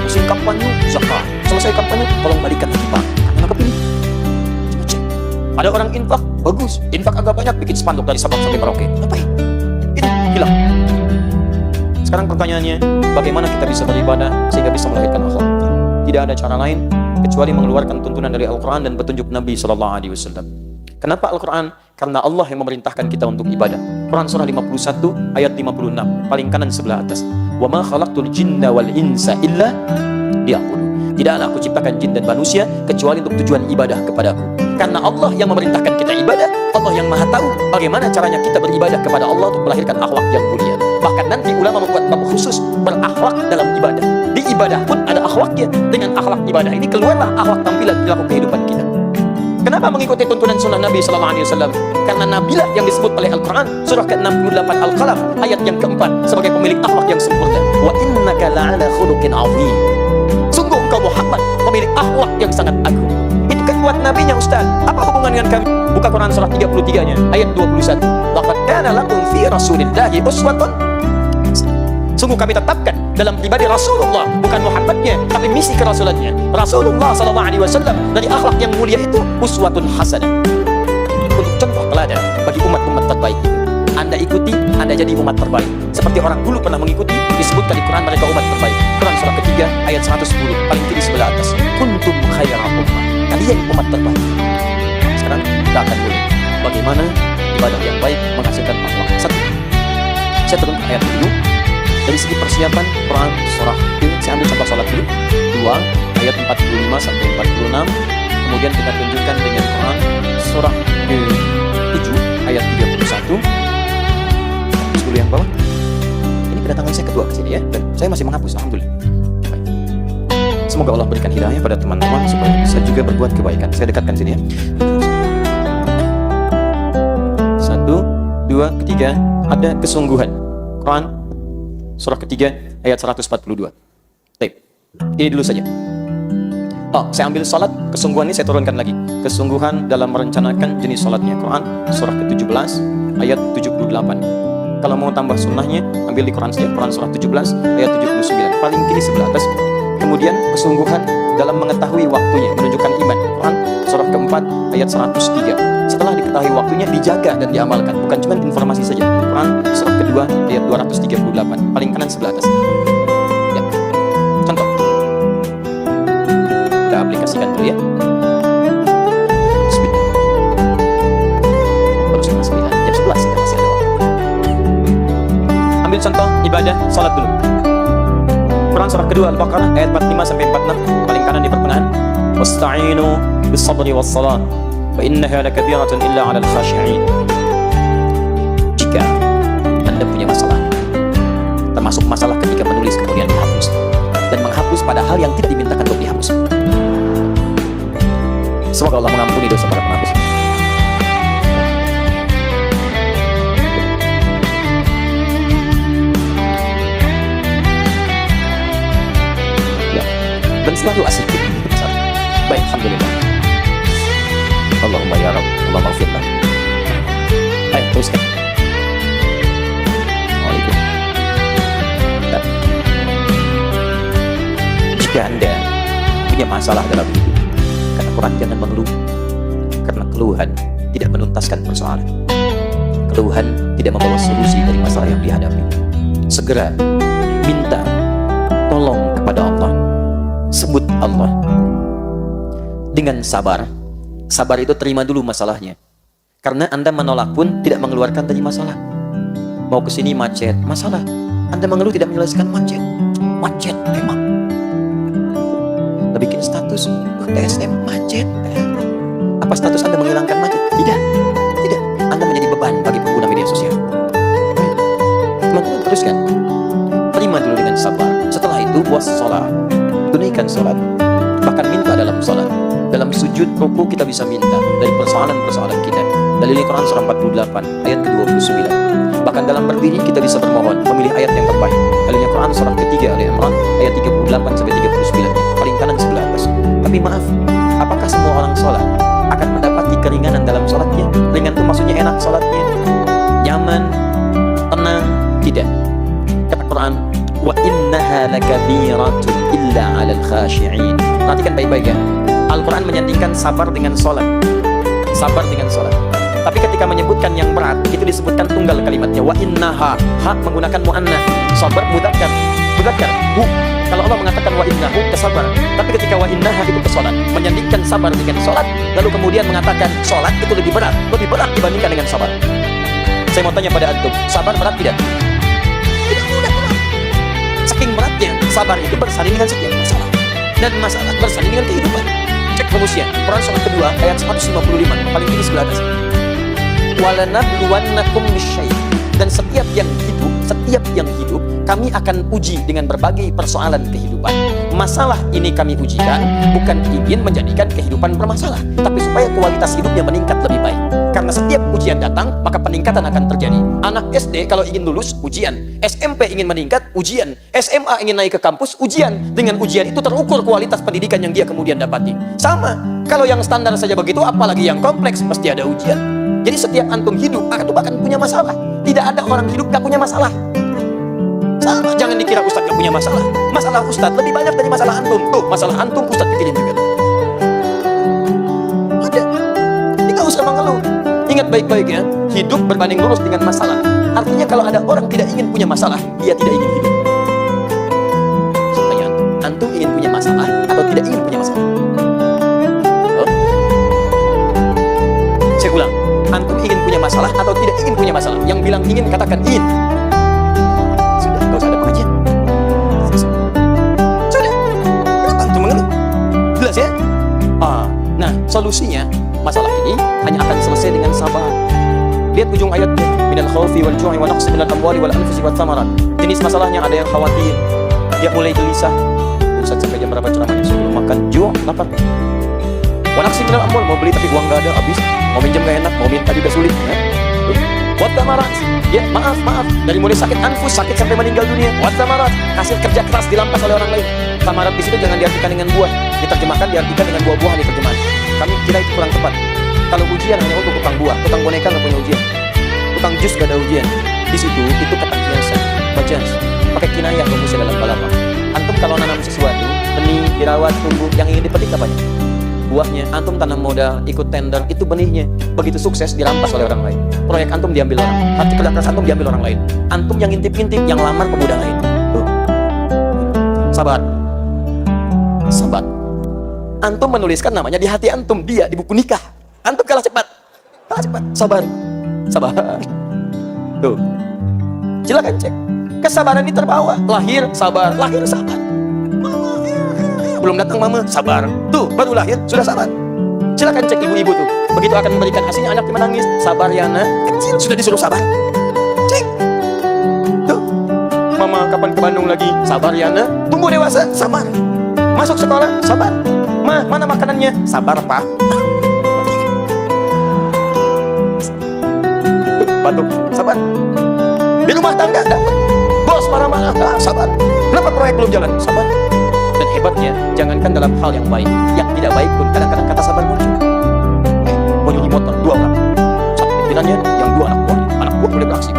Speaker 1: Musim kampanye zakat, selesai kampanye tolong balikan lagi Pak, karena kepilih. Coba cek. Ada orang infak, bagus, infak agak banyak, bikin spanduk dari Sabang sampai Merauke. Ngapain? Itu hilang. Sekarang pertanyaannya, bagaimana kita bisa beribadah sehingga bisa melahirkan akhlak? Tidak ada cara lain kecuali mengeluarkan tuntunan dari Al-Quran dan petunjuk Nabi SAW. Kenapa Al-Quran? Karena Allah yang memerintahkan kita untuk ibadah. Quran surah 51 ayat 56, paling kanan sebelah atas. Wa ma khalaqtul jinna wal insa illa liya'budun. Tidaklah aku ciptakan jin dan manusia kecuali untuk tujuan ibadah kepadaku. Karena Allah yang memerintahkan kita ibadah, Allah yang maha tahu bagaimana caranya kita beribadah kepada Allah untuk melahirkan akhlak yang mulia. Bahkan nanti ulama membuat bab khusus berakhlak dalam ibadah. Di ibadah pun ada akhlaknya. Dengan akhlak ibadah ini keluarlah akhlak tampilan perilaku kehidupan kita. Kenapa mengikuti tuntunan sunnah Nabi SAW? Karena Nabilah yang disebut oleh Al-Quran surah ke-68 Al-Qalam ayat yang keempat sebagai pemilik akhlak yang sempurna. Wa innaka la'ala khuluqin 'azim. Sungguh engkau Muhammad pemilik akhlak yang sangat agung. Itu kan buat nabinya Ustaz. Apa hubungan dengan kami? Buka Quran surah 33-nya ayat 21. Laqad kana lakum fi rasulillahi uswatun. Sungguh kami tetapkan dalam pribadi Rasulullah, bukan Muhammadnya, tapi misi kerasulannya. Rasulullah SAW dari akhlak yang mulia itu uswatun hasanah. Untuk contoh teladan bagi umat-umat terbaik itu. Anda ikuti, Anda jadi umat terbaik. Seperti orang dulu pernah mengikuti, disebutkan di Quran mereka umat terbaik. Quran surah ketiga ayat 110, paling kiri sebelah atas. Kuntum khairan ummah. Kalian umat terbaik. Sekarang kita akan mulai bagaimana ibadah yang baik menghasilkan akhlak. Satu, saya turun ke ayat dulu. Dari segi persiapan Quran surah itu, saya ambil contoh salat dulu. 2 ayat 45 sampai 46. Kemudian kita tunjukkan dengan Quran surah ke-7 ayat 31. Hapus dulu yang bawah. Ini kedatangan saya kedua ke sini ya, dan saya masih menghapus, alhamdulillah. Baik. Semoga Allah berikan hidayah pada teman-teman supaya bisa juga berbuat kebaikan. Saya dekatkan sini ya. 1, 2, ketiga, ada kesungguhan. Quran surah ketiga ayat 142. Baik, ini dulu saja. Saya ambil salat, kesungguhan ini saya turunkan lagi. Kesungguhan dalam merencanakan jenis salatnya. Quran surah ke-17 ayat 78. Kalau mau tambah sunnahnya, ambil di Quran saja. Quran surah 17 ayat 79, paling kiri sebelah atas. Kemudian kesungguhan dalam mengetahui waktunya, menunjukkan iman. Quran surah ke-4 ayat 103. Setelah diketahui waktunya, dijaga dan diamalkan, bukan cuma informasi saja. Quran surah kedua ayat 238, paling kanan sebelah atas. Ya. Contoh. Kita aplikasikan dulu ya. Bismillah. Baru setengah 9, jam 11 kita masih ada waktu. Ambil contoh ibadah salat dulu. Quran surah kedua Al-Baqarah ayat 45 sampai 46, paling kanan di pertengahan. Wasta'inu bis-sabri was-salat. Wa innaha lakabiratun illa 'alal khashi'in. Jika Anda punya masalah, termasuk masalah ketika menulis kemudian menghapus, dan menghapus pada hal yang tidak dimintakan untuk dihapus, semoga Allah mengampuni dosa para penghapus. Ya, dan selalu asik. Baik, alhamdulillah. Allahumma ya Rabb, Allahumma firman. Ayo, teruskan. Waalaikumsalam. Jika Anda punya masalah dalam hidup, kata Quran jangan mengeluh, karena keluhan tidak menuntaskan persoalan. Keluhan tidak membawa solusi dari masalah yang dihadapi. Segera minta tolong kepada Allah, sebut Allah, dengan sabar. Sabar itu terima dulu masalahnya. Karena Anda menolak pun tidak mengeluarkan dari masalah. Mau ke sini macet, masalah. Anda mengeluh tidak menyelesaikan macet. Macet memang. Bikin status TSM macet. Apa status Anda menghilangkan macet? Tidak. Tidak. Anda menjadi beban bagi pengguna media sosial. Teman-teman teruskan. Terima dulu dengan sabar. Setelah itu buat sholat. Tunaikan sholat. Bahkan minta dalam sholat. Dalam sujud ruku kita bisa minta dari persoalan-persoalan kita. Dalilnya Quran surah 48 ayat ke-29. Bahkan dalam berdiri kita bisa bermohon, memilih ayat yang terbaik. Dalilnya Quran surah ketiga Al-Imran ayat 38 sampai 39. Paling kanan sebelah atas. Tapi maaf, apakah semua orang sholat akan mendapati keringanan dalam sholatnya? Ringan itu maksudnya enak sholatnya, nyaman, tenang? Tidak. Kata Quran, wa innaha lakabiratun illa 'alal khashi'in. Perhatikan baik-baik ya. Al-Quran menyandingkan sabar dengan sholat. Sabar dengan sholat. Tapi ketika menyebutkan yang berat, itu disebutkan tunggal kalimatnya. Wa innaha, ha menggunakan mu'annas. Sabar mudzakkar. Mudzakkar, hu. Kalau Allah mengatakan wa innahu, kesabar. Tapi ketika wa innaha itu ke sholat, menyandingkan sabar dengan sholat, lalu kemudian mengatakan sholat itu lebih berat dibandingkan dengan sabar. Saya mau tanya pada antum, sabar berat tidak? Tidak mudah. Saking beratnya, sabar itu bersanding dengan setiap masalah. Dan masalah bersanding dengan kehidupan. Cek rumusnya, Quran surah kedua ayat 155, paling tinggi sebelah atas. Walanabluwannakum bisyai'. Dan setiap yang hidup kami akan uji dengan berbagai persoalan kehidupan. Masalah ini kami ujikan bukan ingin menjadikan kehidupan bermasalah, tapi supaya kualitas hidupnya meningkat lebih baik. Karena setiap ujian datang, maka peningkatan akan terjadi. Anak SD kalau ingin lulus, ujian. SMP ingin meningkat, ujian. SMA ingin naik ke kampus, ujian. Dengan ujian itu terukur kualitas pendidikan yang dia kemudian dapati. Sama, kalau yang standar saja begitu, apalagi yang kompleks, pasti ada ujian. Jadi setiap antum hidup akan punya masalah. Tidak ada orang hidup gak punya masalah. Sama, jangan dikira Ustadz gak punya masalah. Masalah Ustadz lebih banyak dari masalah antum. Tuh, masalah antum Ustadz pikirin juga. Ada. Ini gak usah mengeluh. Ingat baik-baik ya, hidup berbanding lurus dengan masalah. Artinya kalau ada orang tidak ingin punya masalah, dia tidak ingin hidup. Saya antum ingin punya masalah atau tidak ingin punya masalah? Oh? Saya ulang, antum ingin punya masalah atau tidak ingin punya masalah? Yang bilang ingin, katakan ingin. Sudah, gak usah ada pengajian. Sudah, kenapa antum mengeluh? Jelas ya? Nah, solusinya masalah ini hanya akan selesai dengan sabar. Lihat ujung ayatnya, minal khawfi wal ju'i wa naqsi minal amwali wal anfusi wat thamarat. Jenis masalahnya ada yang khawatir, dia mulai gelisah. Ustaz sampai jam berapa ceramahnya? Sebelum makan, ju', lapar. Wa naqsi minal amwal, mau beli tapi uang gak ada, habis. Mau minjem gak enak, mau minta juga sulit ya? Wat thamarat, ya maaf, dari mulai sakit anfus, sakit sampai meninggal dunia. Wat thamarat, hasil kerja keras dilampas oleh orang lain. Thamarat di situ jangan diartikan dengan buah, diterjemahkan diartikan dengan buah-buahan diterjemahkan. Kami kira itu kurang tepat. Kalau ujian hanya untuk tukang buah, tukang boneka nggak punya ujian, tukang jus gak ada ujian. Di situ itu kata kiasan, baca, pakai kinayah rumusnya dalam balapan. Antum kalau nanam sesuatu, benih dirawat, tumbuh, yang ingin dipetik apanya? Buahnya. Antum tanam modal, ikut tender, itu benihnya. Begitu sukses dirampas oleh orang lain. Proyek antum diambil orang, hati kerja keras antum diambil orang lain. Antum yang intip-intip, yang lamar pemuda lain. Tuh. Sabar. Antum menuliskan namanya di hati antum, dia di buku nikah. Antum kalah cepat. Sabar. Tuh. Silakan cek. Kesabaran ini terbawa. Lahir sabar. Belum datang mama, sabar. Tuh, baru lahir sudah sabar. Silakan cek ibu-ibu tuh. Begitu akan memberikan hasilnya anaknya menangis. Sabar ya nak. Kecil sudah disuruh sabar. Cek. Tuh. Mama kapan ke Bandung lagi? Sabar ya nak. Tumbuh dewasa, sabar. Masuk sekolah, sabar. Ma, mana makanannya? Sabar, Pak. Batuk, sabar. Di rumah tangga, dapat. Bos marah-marah, sabar. Kenapa proyek belum jalan? Sabar. Dan hebatnya, jangankan dalam hal yang baik, yang tidak baik pun kadang-kadang kata sabar muncul. Mau nyuri motor, 2 orang. Satu pimpinannya, yang 2 anak buah boleh beraksi.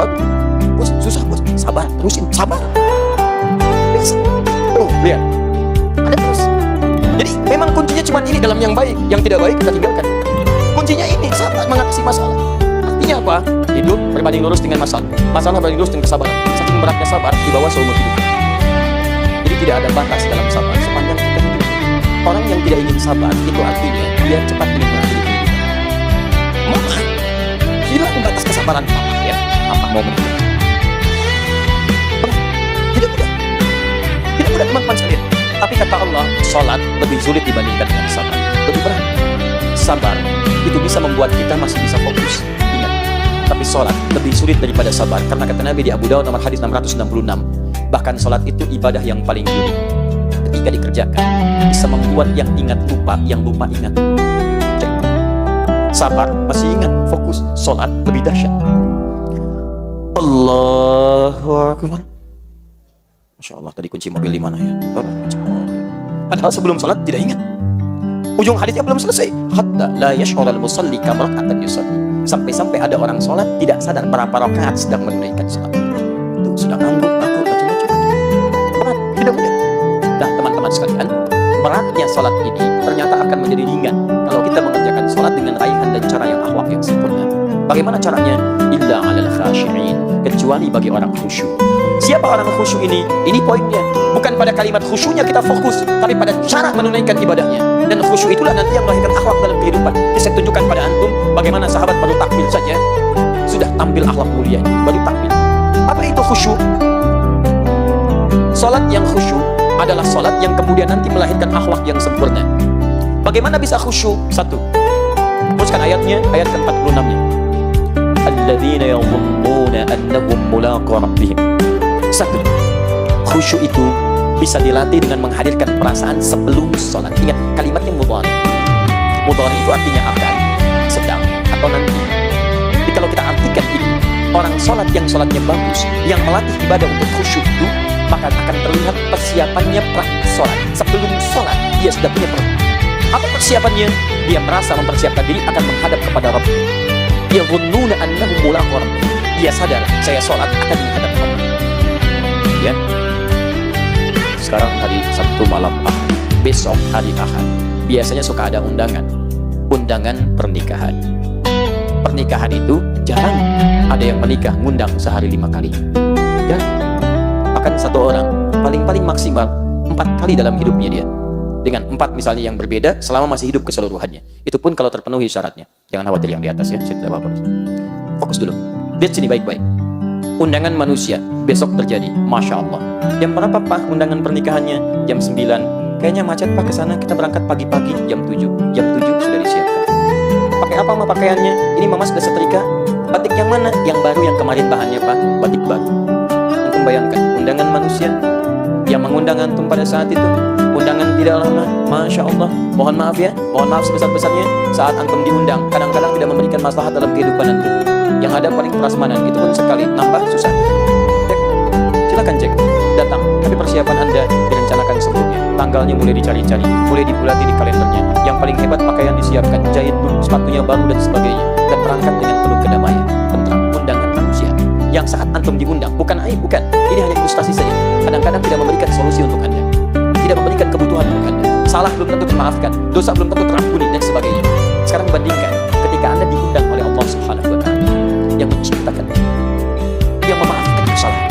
Speaker 1: Bos, susah bos. Sabar, terusin, sabar. Tuh, lihat. Ada terus. Jadi memang kuncinya cuma ini dalam yang baik, yang tidak baik kita tinggalkan. Kuncinya ini, sabar mengatasi masalah. Artinya apa? Hidup berbanding lurus dengan masalah. Masalah berbanding lurus dengan kesabaran. Saking beratnya sabar di bawah seumur hidup. Jadi tidak ada batas dalam sabar sepanjang kita hidup. Orang yang tidak ingin sabar itu artinya dia cepat ingin mengakhiri kehidupan. Mama, hilang batas kesabaran papa ya. Apa mau menikah? Tidak mudah. Tidak mudah teman-teman sekalian. Tapi kata Allah, sholat lebih sulit dibandingkan dengan sabar. Lebih berat. Sabar itu bisa membuat kita masih bisa fokus. Ingat. Tapi sholat lebih sulit daripada sabar. Karena kata Nabi di Abu Dawud nomor hadis 666. Bahkan sholat itu ibadah yang paling sulit. Ketika dikerjakan, bisa membuat yang ingat lupa, yang lupa ingat. Cek. Sabar masih ingat, fokus. Sholat lebih dahsyat. Allahu Akbar. Masya Allah, tadi kunci mobil di mana ya? Padahal sebelum sholat tidak ingat. Ujung hadisnya belum selesai. Hatta la yash'ur al-musalli kam raka'atan yusalli. Sampai-sampai ada orang sholat tidak sadar berapa rakaat sedang menunaikan sholat. Itu sudah ngangguk, aku macam-macam. Berat, tidak mudah. Nah, teman-teman sekalian, beratnya sholat ini ternyata akan menjadi ringan kalau kita mengerjakan sholat dengan raihan dan cara yang akhlak yang sempurna. Bagaimana caranya? Illa 'alal khashi'in, kecuali bagi orang khusyuk. Siapa orang khusyuk ini? Ini poinnya. Bukan pada kalimat khusyuknya kita fokus, tapi pada cara menunaikan ibadahnya. Dan khusyuk itulah nanti yang melahirkan akhlak dalam kehidupan. Saya tunjukkan pada antum bagaimana sahabat baru takbir saja sudah tampil akhlak mulia, baru takbir. Apa itu khusyuk? Salat yang khusyuk adalah salat yang kemudian nanti melahirkan akhlak yang sempurna. Bagaimana bisa khusyuk? Satu, teruskan ayatnya, ayat ke-46-nya. Alladzina yadhunnuna annahum mulaqu rabbihim. Satu, khusyuk itu bisa dilatih dengan menghadirkan perasaan sebelum sholat. Ingat, kalimatnya mudhari. Mudhari itu artinya akan, sedang, atau nanti. Jadi kalau kita artikan ini, orang sholat yang sholatnya bagus, yang melatih ibadah untuk khusyuk itu, maka akan terlihat persiapannya praktis sholat. Sebelum sholat, dia sudah punya apa persiapannya? Dia merasa mempersiapkan diri akan menghadap kepada Rabb. Dia yadhunnuna annahum mulaqu rabbihim. Dia sadar, saya sholat akan menghadap Allah. Ya. Sekarang hari Sabtu malam Ahad, besok hari Ahad. Biasanya suka ada undangan pernikahan. Pernikahan itu jarang ada yang menikah ngundang sehari 5 kali. Ya. Bahkan satu orang paling maksimal 4 kali dalam hidupnya dia. Dengan 4 misalnya yang berbeda selama masih hidup keseluruhannya. Itu pun kalau terpenuhi syaratnya. Jangan khawatir yang di atas ya, saya tidak apa-apa. Fokus dulu. Lihat sini baik-baik. Undangan manusia besok terjadi, Masya Allah. Jam berapa Pak undangan pernikahannya? Jam 9. Kayaknya macet Pak, kesana kita berangkat pagi-pagi jam 7. Jam 7 sudah disiapkan. Pakai apa Mama pakaiannya? Ini Mama sudah setrika. Batik yang mana? Yang baru, yang kemarin bahannya Pak. Batik baru. Antum bayangkan, undangan manusia yang mengundang antum pada saat itu. Undangan tidak lama, Masya Allah. Mohon maaf ya, mohon maaf sebesar-besarnya. Saat antum diundang, kadang-kadang tidak memberikan maslahat dalam kehidupan antum. Yang ada paling prasmanan, itu pun sekali nambah susah. Cek, silakan cek, datang. Tapi persiapan Anda direncanakan sebelumnya. Tanggalnya mulai dicari-cari, mulai dibulati di kalendernya. Yang paling hebat pakaian disiapkan, jahit dulu, sepatunya baru dan sebagainya. Dan berangkat dengan penuh kedamaian, tentram. Undangan manusia yang saat antum diundang, bukan aib, bukan. Ini hanya ilustrasi saja. Kadang-kadang tidak memberikan solusi untuk Anda, tidak memberikan kebutuhan untuk Anda. Salah belum tentu dimaafkan, dosa belum tentu terampuni dan sebagainya. Sekarang bandingkan ketika Anda diundang oleh Allah Subhanahu wa Ta'ala yang menciptakan, yang memaafkan kesalahan,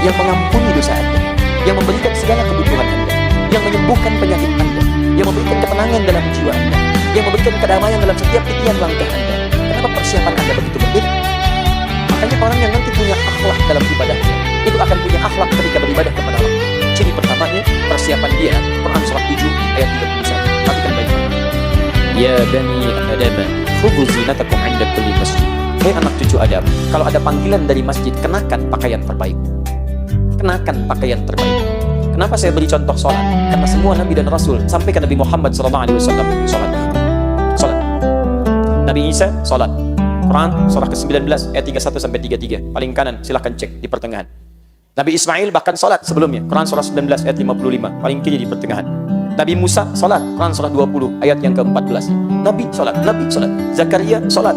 Speaker 1: yang mengampuni dosa Anda, yang memberikan segala kebutuhan Anda, yang menyembuhkan penyakit Anda, yang memberikan ketenangan dalam jiwa Anda, yang memberikan kedamaian dalam setiap titian langkah Anda. Kenapa persiapan Anda begitu berbeda? Makanya orang yang nanti punya akhlak dalam ibadahnya, itu akan punya akhlak ketika beribadah kepada Allah. Ciri pertamanya, persiapan dia, Quran surah 7 ayat 31. Perhatikan baik-baik. Ya bani Adam, khudhu zinatakum 'inda kulli masjid. Hei anak cucu Adam, kalau ada panggilan dari masjid, kenakan pakaian terbaik. Kenakan pakaian terbaik. Kenapa saya beri contoh sholat? Karena semua Nabi dan Rasul sampai ke Nabi Muhammad SAW sholat. Nabi Isa sholat. Quran surah ke-19 ayat 31-33. Paling kanan, silahkan cek di pertengahan. Nabi Ismail bahkan sholat sebelumnya. Quran surah 19 ayat 55. Paling kiri di pertengahan. Nabi Musa sholat. Quran surah 20 ayat yang ke-14. Nabi sholat. Zakaria sholat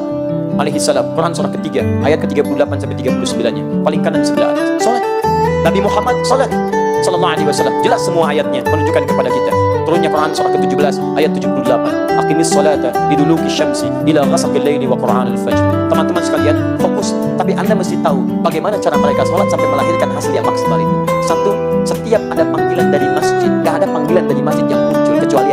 Speaker 1: alaihi salam. Quran surah ketiga ayat ke-38-39. Paling kanan sebelah atas. Sholat. Nabi Muhammad sholat sallallahu alaihi wasallam. Jelas semua ayatnya menunjukkan kepada kita. Turunnya Quran surah ke-17 ayat 78. Aqimis salata liduluki syamsi ila ghasaqil laili wa Qur'anil fajr. Teman-teman sekalian, fokus. Tapi Anda mesti tahu bagaimana cara mereka sholat sampai melahirkan hasil yang maksimal itu. Satu, setiap ada panggilan dari masjid, gak ada panggilan dari masjid yang muncul kecuali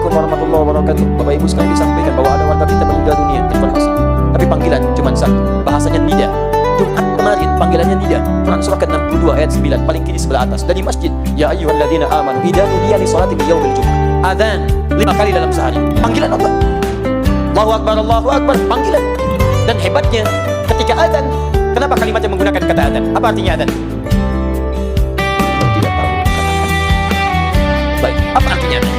Speaker 1: Assalamualaikum warahmatullahi wabarakatuh. Bapak Ibu sekalian disampaikan bahwa ada warga kita meninggal dunia, informasi. Tapi panggilan cuma satu, bahasanya nida. Jumat kemarin panggilannya nida. Quran surah ke-62 ayat 9 paling kiri sebelah atas. Dari masjid, ya ayyuhalladzina amanu idza nudiya lis-salati min yaumil jumu'ah. Adzan 5 kali dalam sehari. Panggilan apa? Allahu akbar, panggilan. Dan hebatnya ketika adzan, kenapa kalimatnya menggunakan kata adzan? Apa artinya adzan? Kalau tidak tahu, katakan. Baik, apa artinya adzan?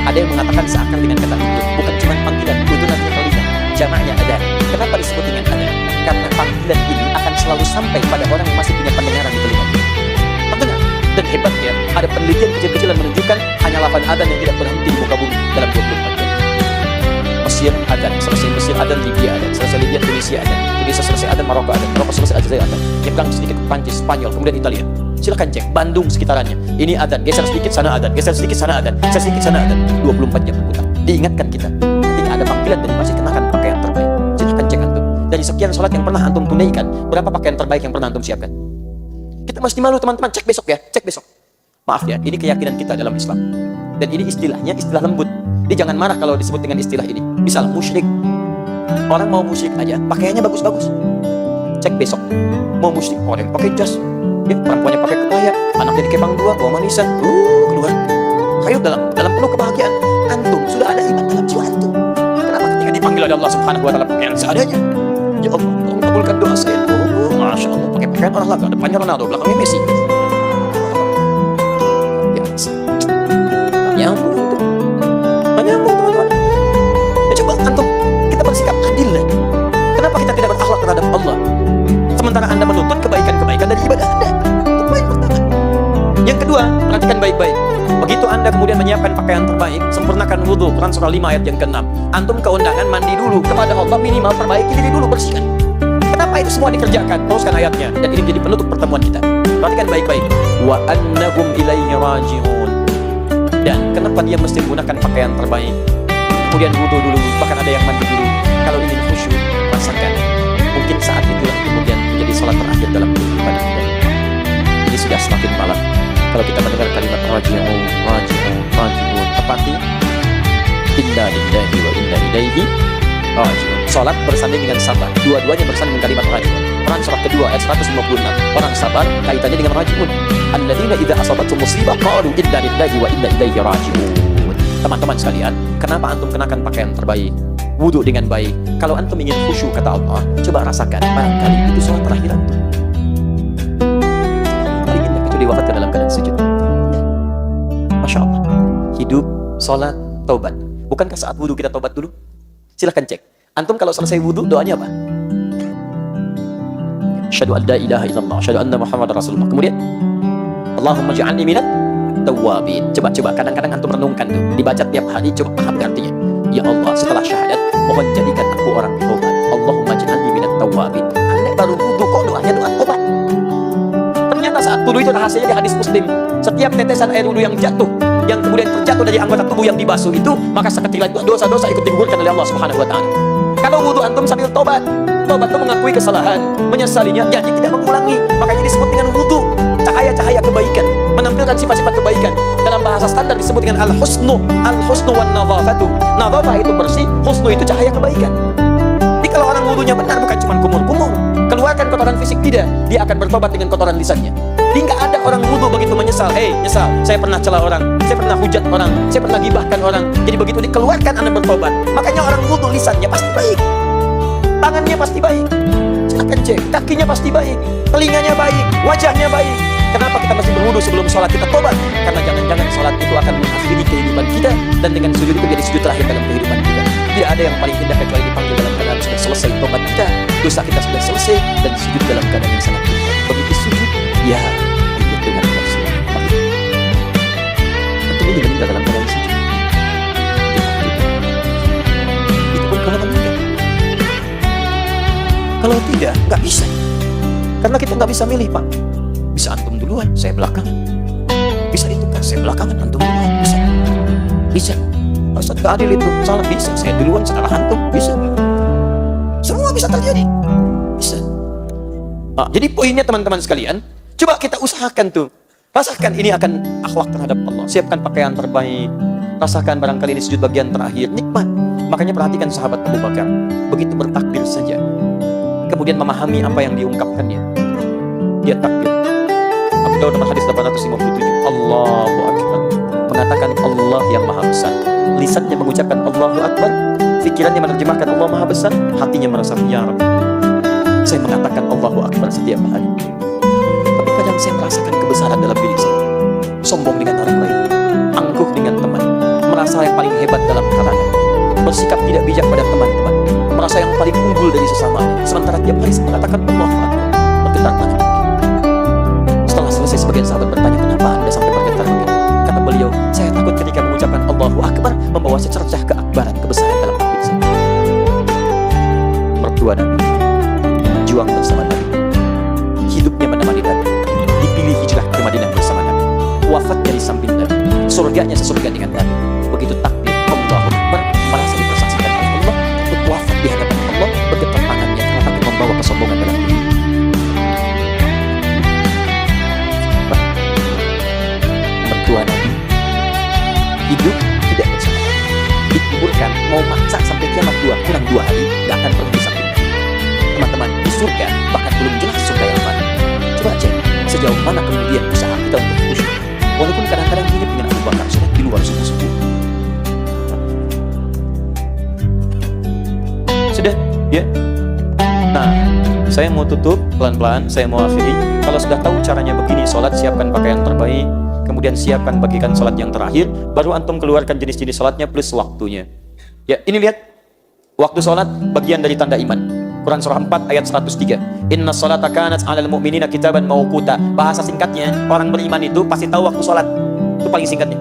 Speaker 1: Ada yang mengatakan seakan dengan kata itu, bukan cuma panggilan, itu nanti telinga. Jamaknya adzan. Kenapa disebut dengan adzan? Karena panggilan ini akan selalu sampai pada orang yang masih punya pendengaran di telinga. Pendengar. Dan hebatnya, ada penelitian kecil-kecilan menunjukkan hanya 8 adzan yang tidak berhenti di muka bumi dalam 24 jam. Mesir adzan, selesai Mesir adzan, Libya adzan, selesai Libya Tunisia adzan, Tunisia selesai adzan, Maroko adzan, Maroko selesai Aljazair adzan, nyebrang sedikit Prancis, Spanyol, kemudian Italia. Silakan cek Bandung sekitarannya. Ini adzan, geser sedikit sana adzan, geser sedikit sana adzan, geser sedikit sana adzan. 24 jam berputar. Diingatkan kita ketika ada panggilan dari masjid, kenakan pakaian terbaik. Silakan cek antum. Dari sekian salat yang pernah antum tunaikan, berapa pakaian terbaik yang pernah antum siapkan? Kita masih malu teman-teman, cek besok ya, cek besok. Maaf ya, ini keyakinan kita dalam Islam. Dan ini istilahnya istilah lembut. Jadi jangan marah kalau disebut dengan istilah ini. Misal musyrik. Orang mau musyrik aja, pakaiannya bagus-bagus. Cek besok. Mau musyrik, orang yang pakai jas. Ya, perempuannya pakai kebaya, anaknya dikepang 2, bawa manisan. Keluar. Ayo dalam penuh kebahagiaan. Antum sudah ada iman dalam jiwa antum. Kenapa ketika dipanggil oleh Allah Subhanahu wa taala pakaian seadanya? Ya Allah, tolong kabulkan doa saya. Masya Allah, pakai pakaian orang laga, depannya Ronaldo, belakangnya Messi. Nyambung teman-teman. Ya coba antum, kita bersikap adil lah. Kenapa kita tidak berakhlak terhadap Allah? Sementara anda menuntut kebaikan-kebaikan dari ibadah anda. Itu poin pertama. Yang kedua, perhatikan baik-baik. Begitu anda kemudian menyiapkan pakaian terbaik, sempurnakan wudhu, Quran surah 5 ayat yang ke-6. Antum keundangan mandi dulu kepada Allah, minimal perbaiki diri dulu, bersihkan. Kenapa itu semua dikerjakan? Teruskan ayatnya. Dan ini menjadi penutup pertemuan kita. Perhatikan baik-baik. Wa annahum ilaihi raji'un. Dan kenapa dia mesti menggunakan pakaian terbaik? Kemudian wudhu dulu, bahkan ada yang mandi dulu. Kalau ingin khusyuk, rasakan. Mungkin saat itulah kemudian menjadi sholat terakhir dalam kehidupan kita. Ini sudah semakin malam. Kalau kita mendengar kalimat raji'un, tepati inna lillahi wa inna ilaihi raji'un. Sholat bersanding dengan sabar. Dua-duanya bersanding dengan kalimat raji'un. Quran surah kedua ayat 156. Orang sabar kaitannya dengan raji'un. Alladzina idza asabathum musibah qalu inna lillahi wa inna ilaihi raji'un. Teman-teman sekalian, kenapa antum kenakan pakaian terbaik? Wudu dengan baik. Kalau antum ingin khusyuk kata Allah, coba rasakan barangkali itu sholat terakhir antum. Paling indah kecuali wafatkan dalam keadaan sujud. Masya Allah. Hidup, sholat, taubat. Bukankah saat wudu kita taubat dulu? Silahkan cek. Antum kalau selesai wudu doanya apa? Asyhadu an la ilaha illallah, asyhadu anna Muhammadar Rasulullah. Kemudian Allahumma ja'alni minat tawwabin. Coba kadang-kadang antum renungkan tuh, dibaca tiap hari, coba paham artinya. Ya Allah, setelah syahadat mohon jadikan aku orang taubat. Allahumma ja'alni minat tawwabin. Anda baru wudu kok doanya doa taubat. Ternyata saat wudu itu rahasianya di hadis Muslim. Setiap tetesan air wudu yang jatuh, yang kemudian terjatuh dari anggota tubuh yang dibasuh itu, maka seketika itu dosa-dosa ikut digugurkan oleh Allah Subhanahu wa taala. Kalau wudu antum sambil tobat itu mengakui kesalahan, menyesalinya, jadi tidak mengulangi. Makanya disebut dengan wudu, cahaya-cahaya kebaikan, menampilkan sifat-sifat kebaikan. Dalam bahasa standar disebut dengan al-husnu wan nadhafatu. Nadhafah itu bersih, husnu itu cahaya kebaikan. Jadi kalau orang wudunya benar, bukan cuma kumur-kumur, keluarkan kotoran fisik, tidak, dia akan bertobat dengan kotoran lisannya. Jadi nggak ada orang wudu begitu menyesal, nyesal, saya pernah cela orang, saya pernah hujat orang, saya pernah gibahkan orang. Jadi begitu dikeluarkan Anda bertobat. Makanya orang wudu lisannya pasti baik, tangannya pasti baik, silakan cek, kakinya pasti baik, telinganya baik, wajahnya baik. Kenapa kita masih berwudu sebelum sholat kita tobat? Karena jangan-jangan sholat itu akan mengakhiri kehidupan kita, dan dengan sujud itu jadi sujud terakhir dalam kehidupan kita. Tidak ada yang paling indah kecuali dipanggil dalam keadaan sudah selesai tobat kita, dosa kita sudah selesai, dan sujud dalam keadaan yang sangat indah. Begitu sujud, ya ikut dengan Rasulullah. Tentu ini meninggal dalam keadaan sujud. Itu pun kalau meninggal. Kalau tidak, nggak bisa. Karena kita nggak bisa milih, Pak. Bisa antum duluan, saya belakangan. Bisa ditukar, saya belakangan, antum duluan. Bisa. Ustaz gak adil itu, salah. Bisa, saya duluan setelah antum. Bisa. Semua bisa terjadi. Bisa. Jadi poinnya teman-teman sekalian, coba kita usahakan tuh. Rasakan ini akan akhlak terhadap Allah. Siapkan pakaian terbaik. Rasakan barangkali di sujud bagian terakhir. Nikmat. Makanya perhatikan sahabat Abu Bakar. Begitu bertakbir saja. Kemudian memahami apa yang diungkapkannya. Dia takbir. Abu Dawud nomor hadis 857. Allahu Akbar. Mengatakan Allah yang maha besar. Lisannya mengucapkan Allahu Akbar. Pikirannya menerjemahkan Allah maha besar. Hatinya merasa ya Rabbi. Saya mengatakan Allahu Akbar setiap hari. Tapi kadang saya merasakan kebesaran dalam diri saya. Sombong dengan orang lain. Angkuh dengan teman. Merasa yang paling hebat dalam kalangan. Bersikap tidak bijak pada teman-teman. Merasa yang paling unggul dari sesamanya. Sementara tiap hari saya mengatakan Allahu Akbar. Bergetar tangan. Setelah selesai sebagian sahabat bertanya, kenapa Anda sampai bergetar begitu? Kata beliau, saya takut ketika mengucapkan Allahu Akbar membawa secercah keakbaran, kebesaran dalam hati saya. Mertua Nabi, juang bersama Nabi, hidupnya menemani Nabi, dipilih hijrah ke Madinah bersama Nabi, wafatnya di samping Nabi, surganya sesurga dengan Nabi. Begitu takbir Allahu Akbar, merasa dipersaksikan oleh Allah, untuk wafat di hadapan Allah, bergetar tangannya karena takut membawa kesombongan dalam diri. Mertua Nabi hidup tidak bersama, dikuburkan, mau maksa sampai kiamat kurang 2 hari, gak akan pernah bisa pindah. Teman-teman, di surga bahkan belum jelas surga yang mana. Coba cek sejauh mana kemudian usaha kita untuk khusyuk. Walaupun kadang-kadang mirip dengan Abu Bakar, sholat di luar subuh. Sudah, ya. Nah, saya mau tutup pelan-pelan, saya mau akhiri. Kalau sudah tahu caranya begini, sholat, siapkan pakaian terbaik, kemudian siapkan bagikan sholat yang terakhir, baru antum keluarkan jenis-jenis sholatnya plus waktunya. Ya, ini lihat. Waktu sholat bagian dari tanda iman. Quran surah 4 ayat 103. Inna sholata kanat 'alal mu'minina kitaban mauquta. Bahasa singkatnya, orang beriman itu pasti tahu waktu sholat. Itu paling singkatnya.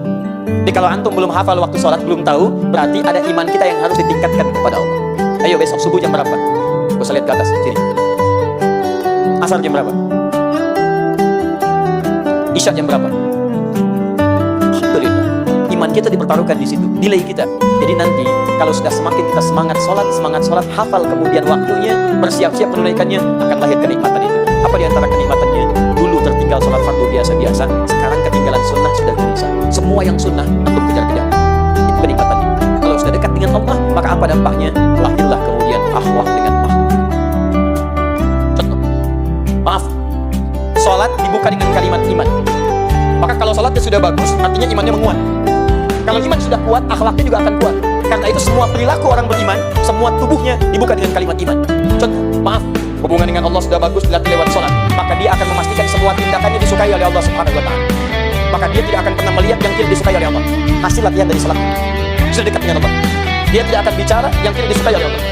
Speaker 1: Jadi kalau antum belum hafal waktu sholat, belum tahu, berarti ada iman kita yang harus ditingkatkan kepada Allah. Ayo besok subuh jam berapa? Gak usah lihat ke atas, sini. Asar jam berapa? Isya jam berapa? Alhamdulillah. Iman kita dipertaruhkan di situ, nilai kita. Jadi nanti kalau sudah semakin kita semangat sholat, hafal kemudian waktunya, bersiap-siap menunaikannya, akan lahir kenikmatan itu. Apa di antara kenikmatannya? Dulu tertinggal sholat fardu biasa-biasa, sekarang ketinggalan sunnah sudah bisa. Semua yang sunnah antum kejar-kejar. Itu kenikmatannya. Kalau sudah dekat dengan Allah, maka apa dampaknya? Lahirlah kemudian akhwah dengan makhluk. Contoh, maaf, sholat dibuka dengan kalimat iman. Maka kalau sholatnya sudah bagus, artinya imannya menguat. Kalau iman sudah kuat, akhlaknya juga akan kuat. Karena itu semua perilaku orang beriman, semua tubuhnya dibuka dengan kalimat iman. Contoh, maaf, hubungan dengan Allah sudah bagus dilatih lewat sholat, maka dia akan memastikan semua tindakannya disukai oleh Allah Subhanahu wa Ta'ala. Maka dia tidak akan pernah melihat yang tidak disukai oleh Allah. Hasil latihan dari sholat. Sudah dekat dengan Allah. Dia tidak akan bicara yang tidak disukai oleh Allah.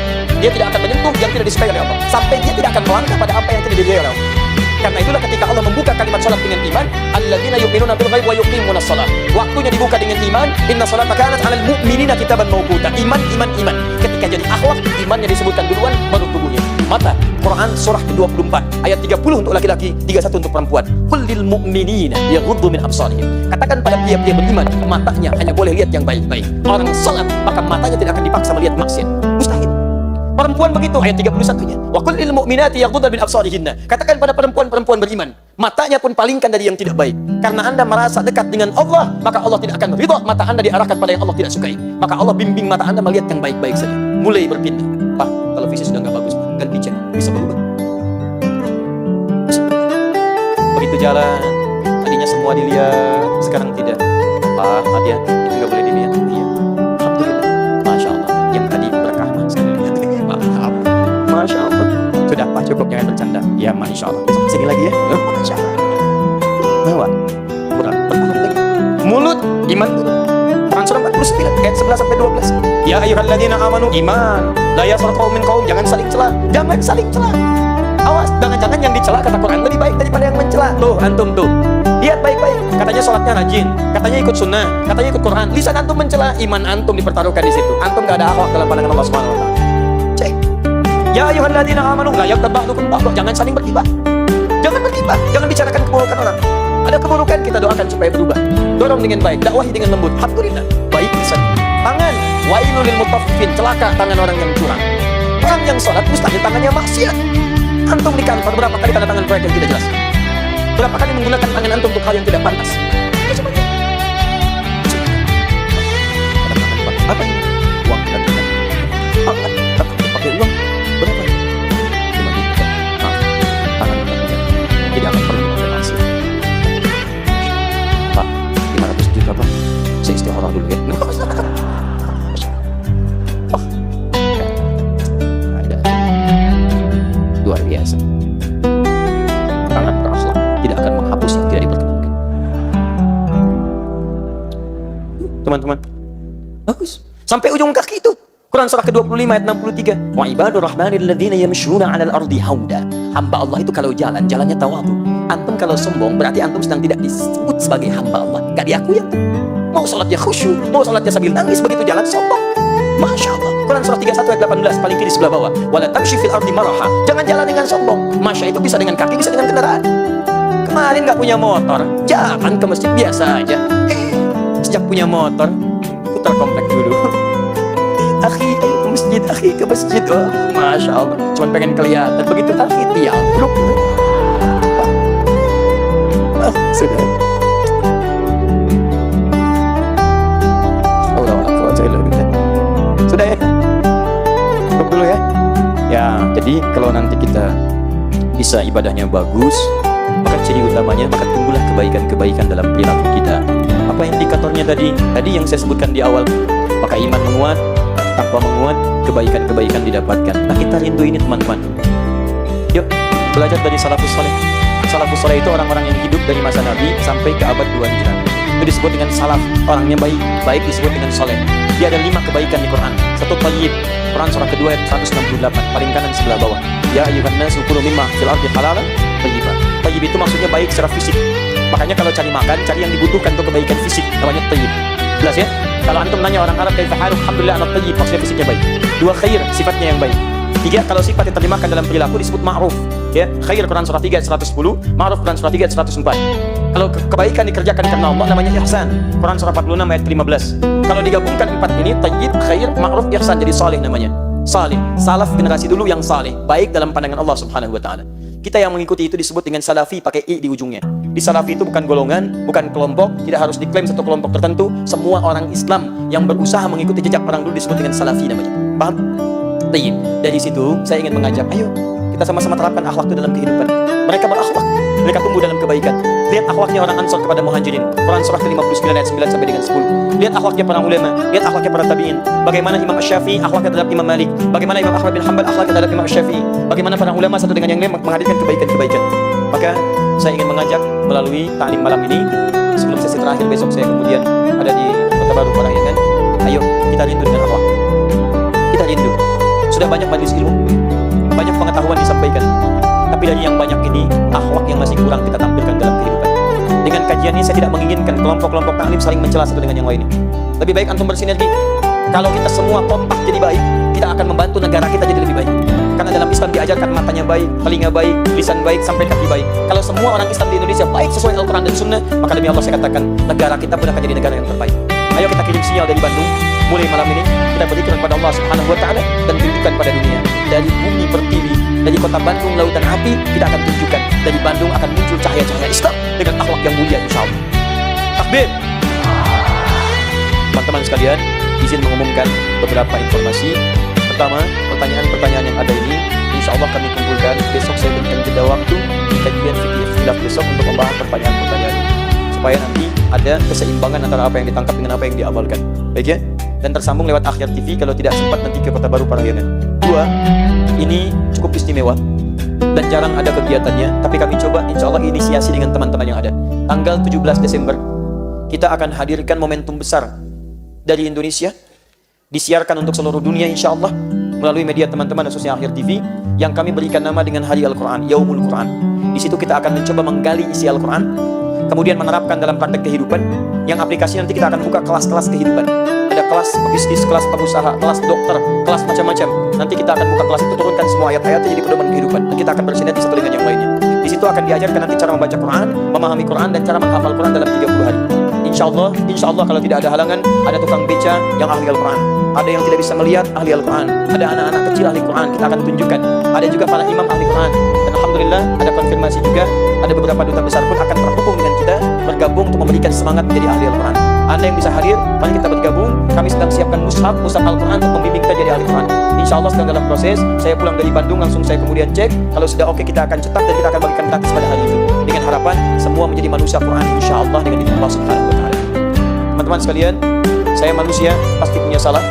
Speaker 1: Dia tidak akan menyentuh yang tidak disukai oleh Allah. Sampai dia tidak akan melangkah pada apa yang tidak disukai oleh Allah. Karena itulah ketika Allah membuka kalimat salat dengan iman, alladzina yu'minuna bil ghaib wa yuqimunas shalah. Waktunya dibuka dengan iman, inna sholata kanat 'alal mu'minina kitaban mauquta. Iman. Ketika jadi akhlak, imannya disebutkan duluan, baru tubuhnya. Mata, Quran surah ke-24 ayat 30 untuk laki-laki, 31 untuk perempuan. Qul lil mu'minina yaghuddu min absarihim. Katakan pada tiap-tiap beriman, matanya hanya boleh lihat yang baik-baik. Orang salat, maka matanya tidak akan dipaksa melihat maksiat. Mustahil. Perempuan begitu, ayat 31-nya. Wa qul lil mu'minati yaghuddna min absarihinna. Katakan pada perempuan-perempuan beriman, matanya pun palingkan dari yang tidak baik. Karena Anda merasa dekat dengan Allah, maka Allah tidak akan ridha mata Anda diarahkan pada yang Allah tidak sukai. Maka Allah bimbing mata Anda melihat yang baik-baik saja. Mulai berpindah. Pak, televisi sudah nggak bagus, Pak. Ganti channel. Bisa berubah. Begitu jalan, tadinya semua dilihat, sekarang tidak. Pak, hati-hati, itu nggak boleh dilihat. Iya. Alhamdulillah. Masya Allah. Yang tadi berkah, sekali lihat. Masya Allah. Sudah Pak, cukup jangan bercanda. Ya Masya Allah. Besok kesini lagi ya. Masya Allah. Bawa kurang bertahap lagi. Mulut iman dulu. Quran surah 49 ayat 11 sampai 12. Ya ayyuhalladzina amanu iman. La yaskhar qaumin qaum, jangan saling cela. Jangan saling cela. Awas, jangan-jangan yang dicela kata Quran lebih baik daripada yang mencela. Tuh, antum tuh. Lihat baik-baik. Katanya sholatnya rajin, katanya ikut sunnah, katanya ikut Quran. Lisan antum mencela, iman antum dipertaruhkan di situ. Antum enggak ada akhlak dalam pandangan Allah Subhanahu wa taala. Cek. Ya ayyuhalladzina amanu la yaghtab ba'dukum ba'dha. Jangan saling bergibah. Jangan bergibah, jangan bicarakan keburukan orang. Ada keburukan kita doakan supaya berubah. Dorong dengan baik, dakwahi dengan lembut. Alhamdulillah. Baik lisan. Tangan, wailul lil mutaffifin, celaka tangan orang yang curang. Orang yang sholat mustahil tangannya maksiat. Antum di kantor berapa kali tanda tangan proyek yang tidak jelas? Berapa kali menggunakan tangan antum untuk hal yang tidak pantas? Coba lihat. Apa ini? Uang datang. Pakai uang berapa? 5 juta. Maaf, tangan kita tidak akan perlu konfirmasi. Pak, 500 juta Pak. Saya istikharah dulu ya. Ada luar biasa. Tangan berakhlak tidak akan menghapus yang tidak diperkenankan. Teman-teman, bagus. Sampai ujung kaki itu. Quran surah ke-25 ayat 63. Wa ibadur rahmanil ladzina yamshuna 'alal ardi haunda. Hamba Allah itu kalau jalan, jalannya tawadhu. Antum kalau sombong berarti antum sedang tidak disebut sebagai hamba Allah. Enggak diakui antum. Mau salatnya khusyuk, mau salatnya sambil nangis, begitu jalan sombong. Masya Allah. Quran surah 31 ayat 18 paling kiri sebelah bawah. Wala tamshi fil ardi maraha. Jangan jalan dengan sombong. Masya itu bisa dengan kaki, bisa dengan kendaraan. Kemarin nggak punya motor, jalan ke masjid biasa aja. Sejak punya motor, putar komplek dulu. Akhi, ayo ke masjid, akhi ke masjid. Oh, Masya Allah. Cuman pengen kelihatan. Begitu akhi, tiang. Sudah. Sudah ya? Cukup dulu ya? Ya, jadi kalau nanti kita bisa ibadahnya bagus, maka ciri utamanya, maka tumbuhlah kebaikan-kebaikan dalam perilaku kita. Apa indikatornya tadi? Tadi yang saya sebutkan di awal. Maka iman menguat, takwa menguat, kebaikan-kebaikan didapatkan. Nah, kita rindu ini teman-teman. Yuk, belajar dari salafus saleh. Salafus saleh itu orang-orang yang hidup dari masa Nabi sampai ke abad 2 Hijrah. Itu disebut dengan salaf, orangnya baik. Baik disebut dengan saleh. Dia ada 5 kebaikan di Quran. 1 tayyib, Quran surah kedua ayat 168, paling kanan sebelah bawah. Ya ayyuhan nasu kulu mimma fil ardi halalan thayyiban. Tayyib itu maksudnya baik secara fisik. Makanya kalau cari makan, cari yang dibutuhkan untuk kebaikan fisik, namanya tayyib. Jelas ya? Kalau antum nanya orang Arab kaifa haluk, alhamdulillah anak tayyib, maksudnya fisiknya baik. 2 khair, sifatnya yang baik. 3, kalau sifat yang terjemahkan dalam perilaku disebut ma'ruf. Ya, khair Quran surah 3 ayat 110, ma'ruf Quran surah 3 ayat 104. Kalau kebaikan dikerjakan karena Allah namanya ihsan. Quran surah 46 ayat 15. Kalau digabungkan 4 ini, tayyib, khair, ma'ruf, ihsan, jadi saleh namanya. Saleh, salaf generasi dulu yang saleh, baik dalam pandangan Allah Subhanahu wa taala. Kita yang mengikuti itu disebut dengan salafi pakai i di ujungnya. Di salafi itu bukan golongan, bukan kelompok, tidak harus diklaim satu kelompok tertentu. Semua orang Islam yang berusaha mengikuti jejak orang dulu disebut dengan salafi namanya. Paham? Tayyib. Dari situ saya ingin mengajak, ayo kita sama-sama terapkan akhlak itu dalam kehidupan. Mereka berakhlak, mereka tumbuh dalam kebaikan. Lihat akhlaknya orang Ansor kepada Muhajirin. Quran surah ke-59 ayat 9 sampai dengan 10. Lihat akhlaknya para ulama, lihat akhlaknya para tabi'in. Bagaimana Imam Asy-Syafi'i akhlaknya terhadap Imam Malik, bagaimana Imam Ahmad bin Hanbal akhlaknya terhadap Imam Asy-Syafi'i, bagaimana para ulama satu dengan yang lain menghadirkan kebaikan-kebaikan. Maka saya ingin mengajak melalui taklim malam ini, sebelum sesi terakhir besok saya kemudian ada di Kota Baru Parahyangan. Ayo kita rindu dengan akhlak. Kita rindu. Sudah banyak majelis ilmu, banyak pengetahuan disampaikan, tapi dari yang banyak ini akhlak yang masih kurang kita tampilkan dalam kehidupan. Dengan kajian ini saya tidak menginginkan kelompok-kelompok taklim saling mencela satu dengan yang lainnya. Lebih baik antum bersinergi. Kalau kita semua kompak jadi baik, kita akan membantu negara kita jadi lebih baik. Karena dalam Islam diajarkan matanya baik, telinga baik, lisan baik, sampai kaki baik. Kalau semua orang Islam di Indonesia baik sesuai Al-Quran dan Sunnah, maka demi Allah saya katakan negara kita pun akan jadi negara yang terbaik. Ayo kita kirim sinyal dari Bandung. Mulai malam ini kita berikan kepada Allah Subhanahu wa taala dan tunjukkan pada dunia. Dari bumi pertiwi, dari kota Bandung lautan api, kita akan tunjukkan dari Bandung akan muncul cahaya-cahaya Islam dengan akhlak yang mulia insyaallah. Takbir. Teman-teman sekalian, izin mengumumkan beberapa informasi. Pertama, pertanyaan-pertanyaan yang ada ini insyaallah kami kumpulkan. Besok saya berikan jeda waktu di kajian fikih ikhtilaf besok untuk membahas pertanyaan-pertanyaan ini, supaya nanti ada keseimbangan antara apa yang ditangkap dengan apa yang diamalkan. Baik ya? Dan tersambung lewat Akhyar TV kalau tidak sempat nanti ke Kota Baru Parahyangan. 2, ini cukup istimewa dan jarang ada kegiatannya, tapi kami coba insyaallah inisiasi dengan teman-teman yang ada. Tanggal 17 Desember kita akan hadirkan momentum besar dari Indonesia, disiarkan untuk seluruh dunia insyaallah melalui media teman-teman khususnya Akhyar TV yang kami berikan nama dengan Hari Al-Quran, Yaumul Quran. Di situ kita akan mencoba menggali isi Al-Quran, kemudian menerapkan dalam praktek kehidupan. Yang aplikasi nanti kita akan buka kelas-kelas kehidupan. Ada kelas pebisnis, kelas pengusaha, kelas dokter, kelas macam-macam. Nanti kita akan buka kelas itu, turunkan semua ayat-ayatnya jadi pedoman kehidupan. Dan kita akan bersinergi satu dengan yang lainnya. Di situ akan diajarkan nanti cara membaca Quran, memahami Quran, dan cara menghafal Quran dalam 30 hari. Insyaallah kalau tidak ada halangan, ada tukang beca yang ahli Al-Quran, ada yang tidak bisa melihat ahli Al-Quran, ada anak-anak kecil ahli Quran, kita akan tunjukkan. Ada juga para imam ahli Quran. Dan alhamdulillah ada konfirmasi juga, ada beberapa duta besar pun akan terhubung dengan kita, bergabung untuk memberikan semangat menjadi ahli Al-Quran. Anda yang bisa hadir, mari kita bergabung. Kami sedang siapkan mushaf Al-Quran untuk membimbing kita jadi ahli Quran. Insya Allah sedang dalam proses. Saya pulang dari Bandung, langsung saya kemudian cek. Kalau sudah oke, kita akan cetak dan kita akan bagikan gratis pada hari itu. Dengan harapan semua menjadi manusia Quran, insya Allah dengan izin Allah Subhanahu wa Ta'ala. Teman-teman sekalian, saya manusia, pasti punya salah.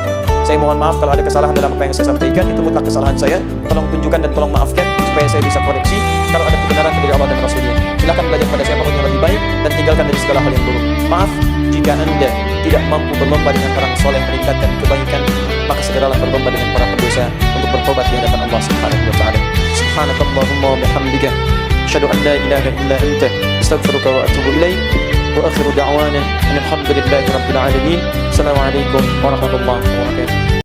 Speaker 1: Saya mohon maaf kalau ada kesalahan dalam apa yang saya sampaikan. Itu mutlak kesalahan saya. Tolong tunjukkan dan tolong maafkan supaya saya bisa koreksi. Kalau ada kebenaran dari Allah dan Rasulnya, silakan belajar pada siapa yang lebih baik dan tinggalkan dari segala hal yang buruk. Maaf jika Anda tidak mampu berlomba dengan orang soleh meningkatkan kebaikan, maka segeralah berlomba dengan para pendosa untuk bertobat di hadapan Allah Subhanahu wa Ta'ala. Subhanakallahumma wa bihamdika, asyhadu an la ilaha illa anta, astaghfiruka wa atubu ilaik. Wa akhiru da'wana alhamdulillahi rabbil alamin. Assalamualaikum warahmatullahi wabarakatuh.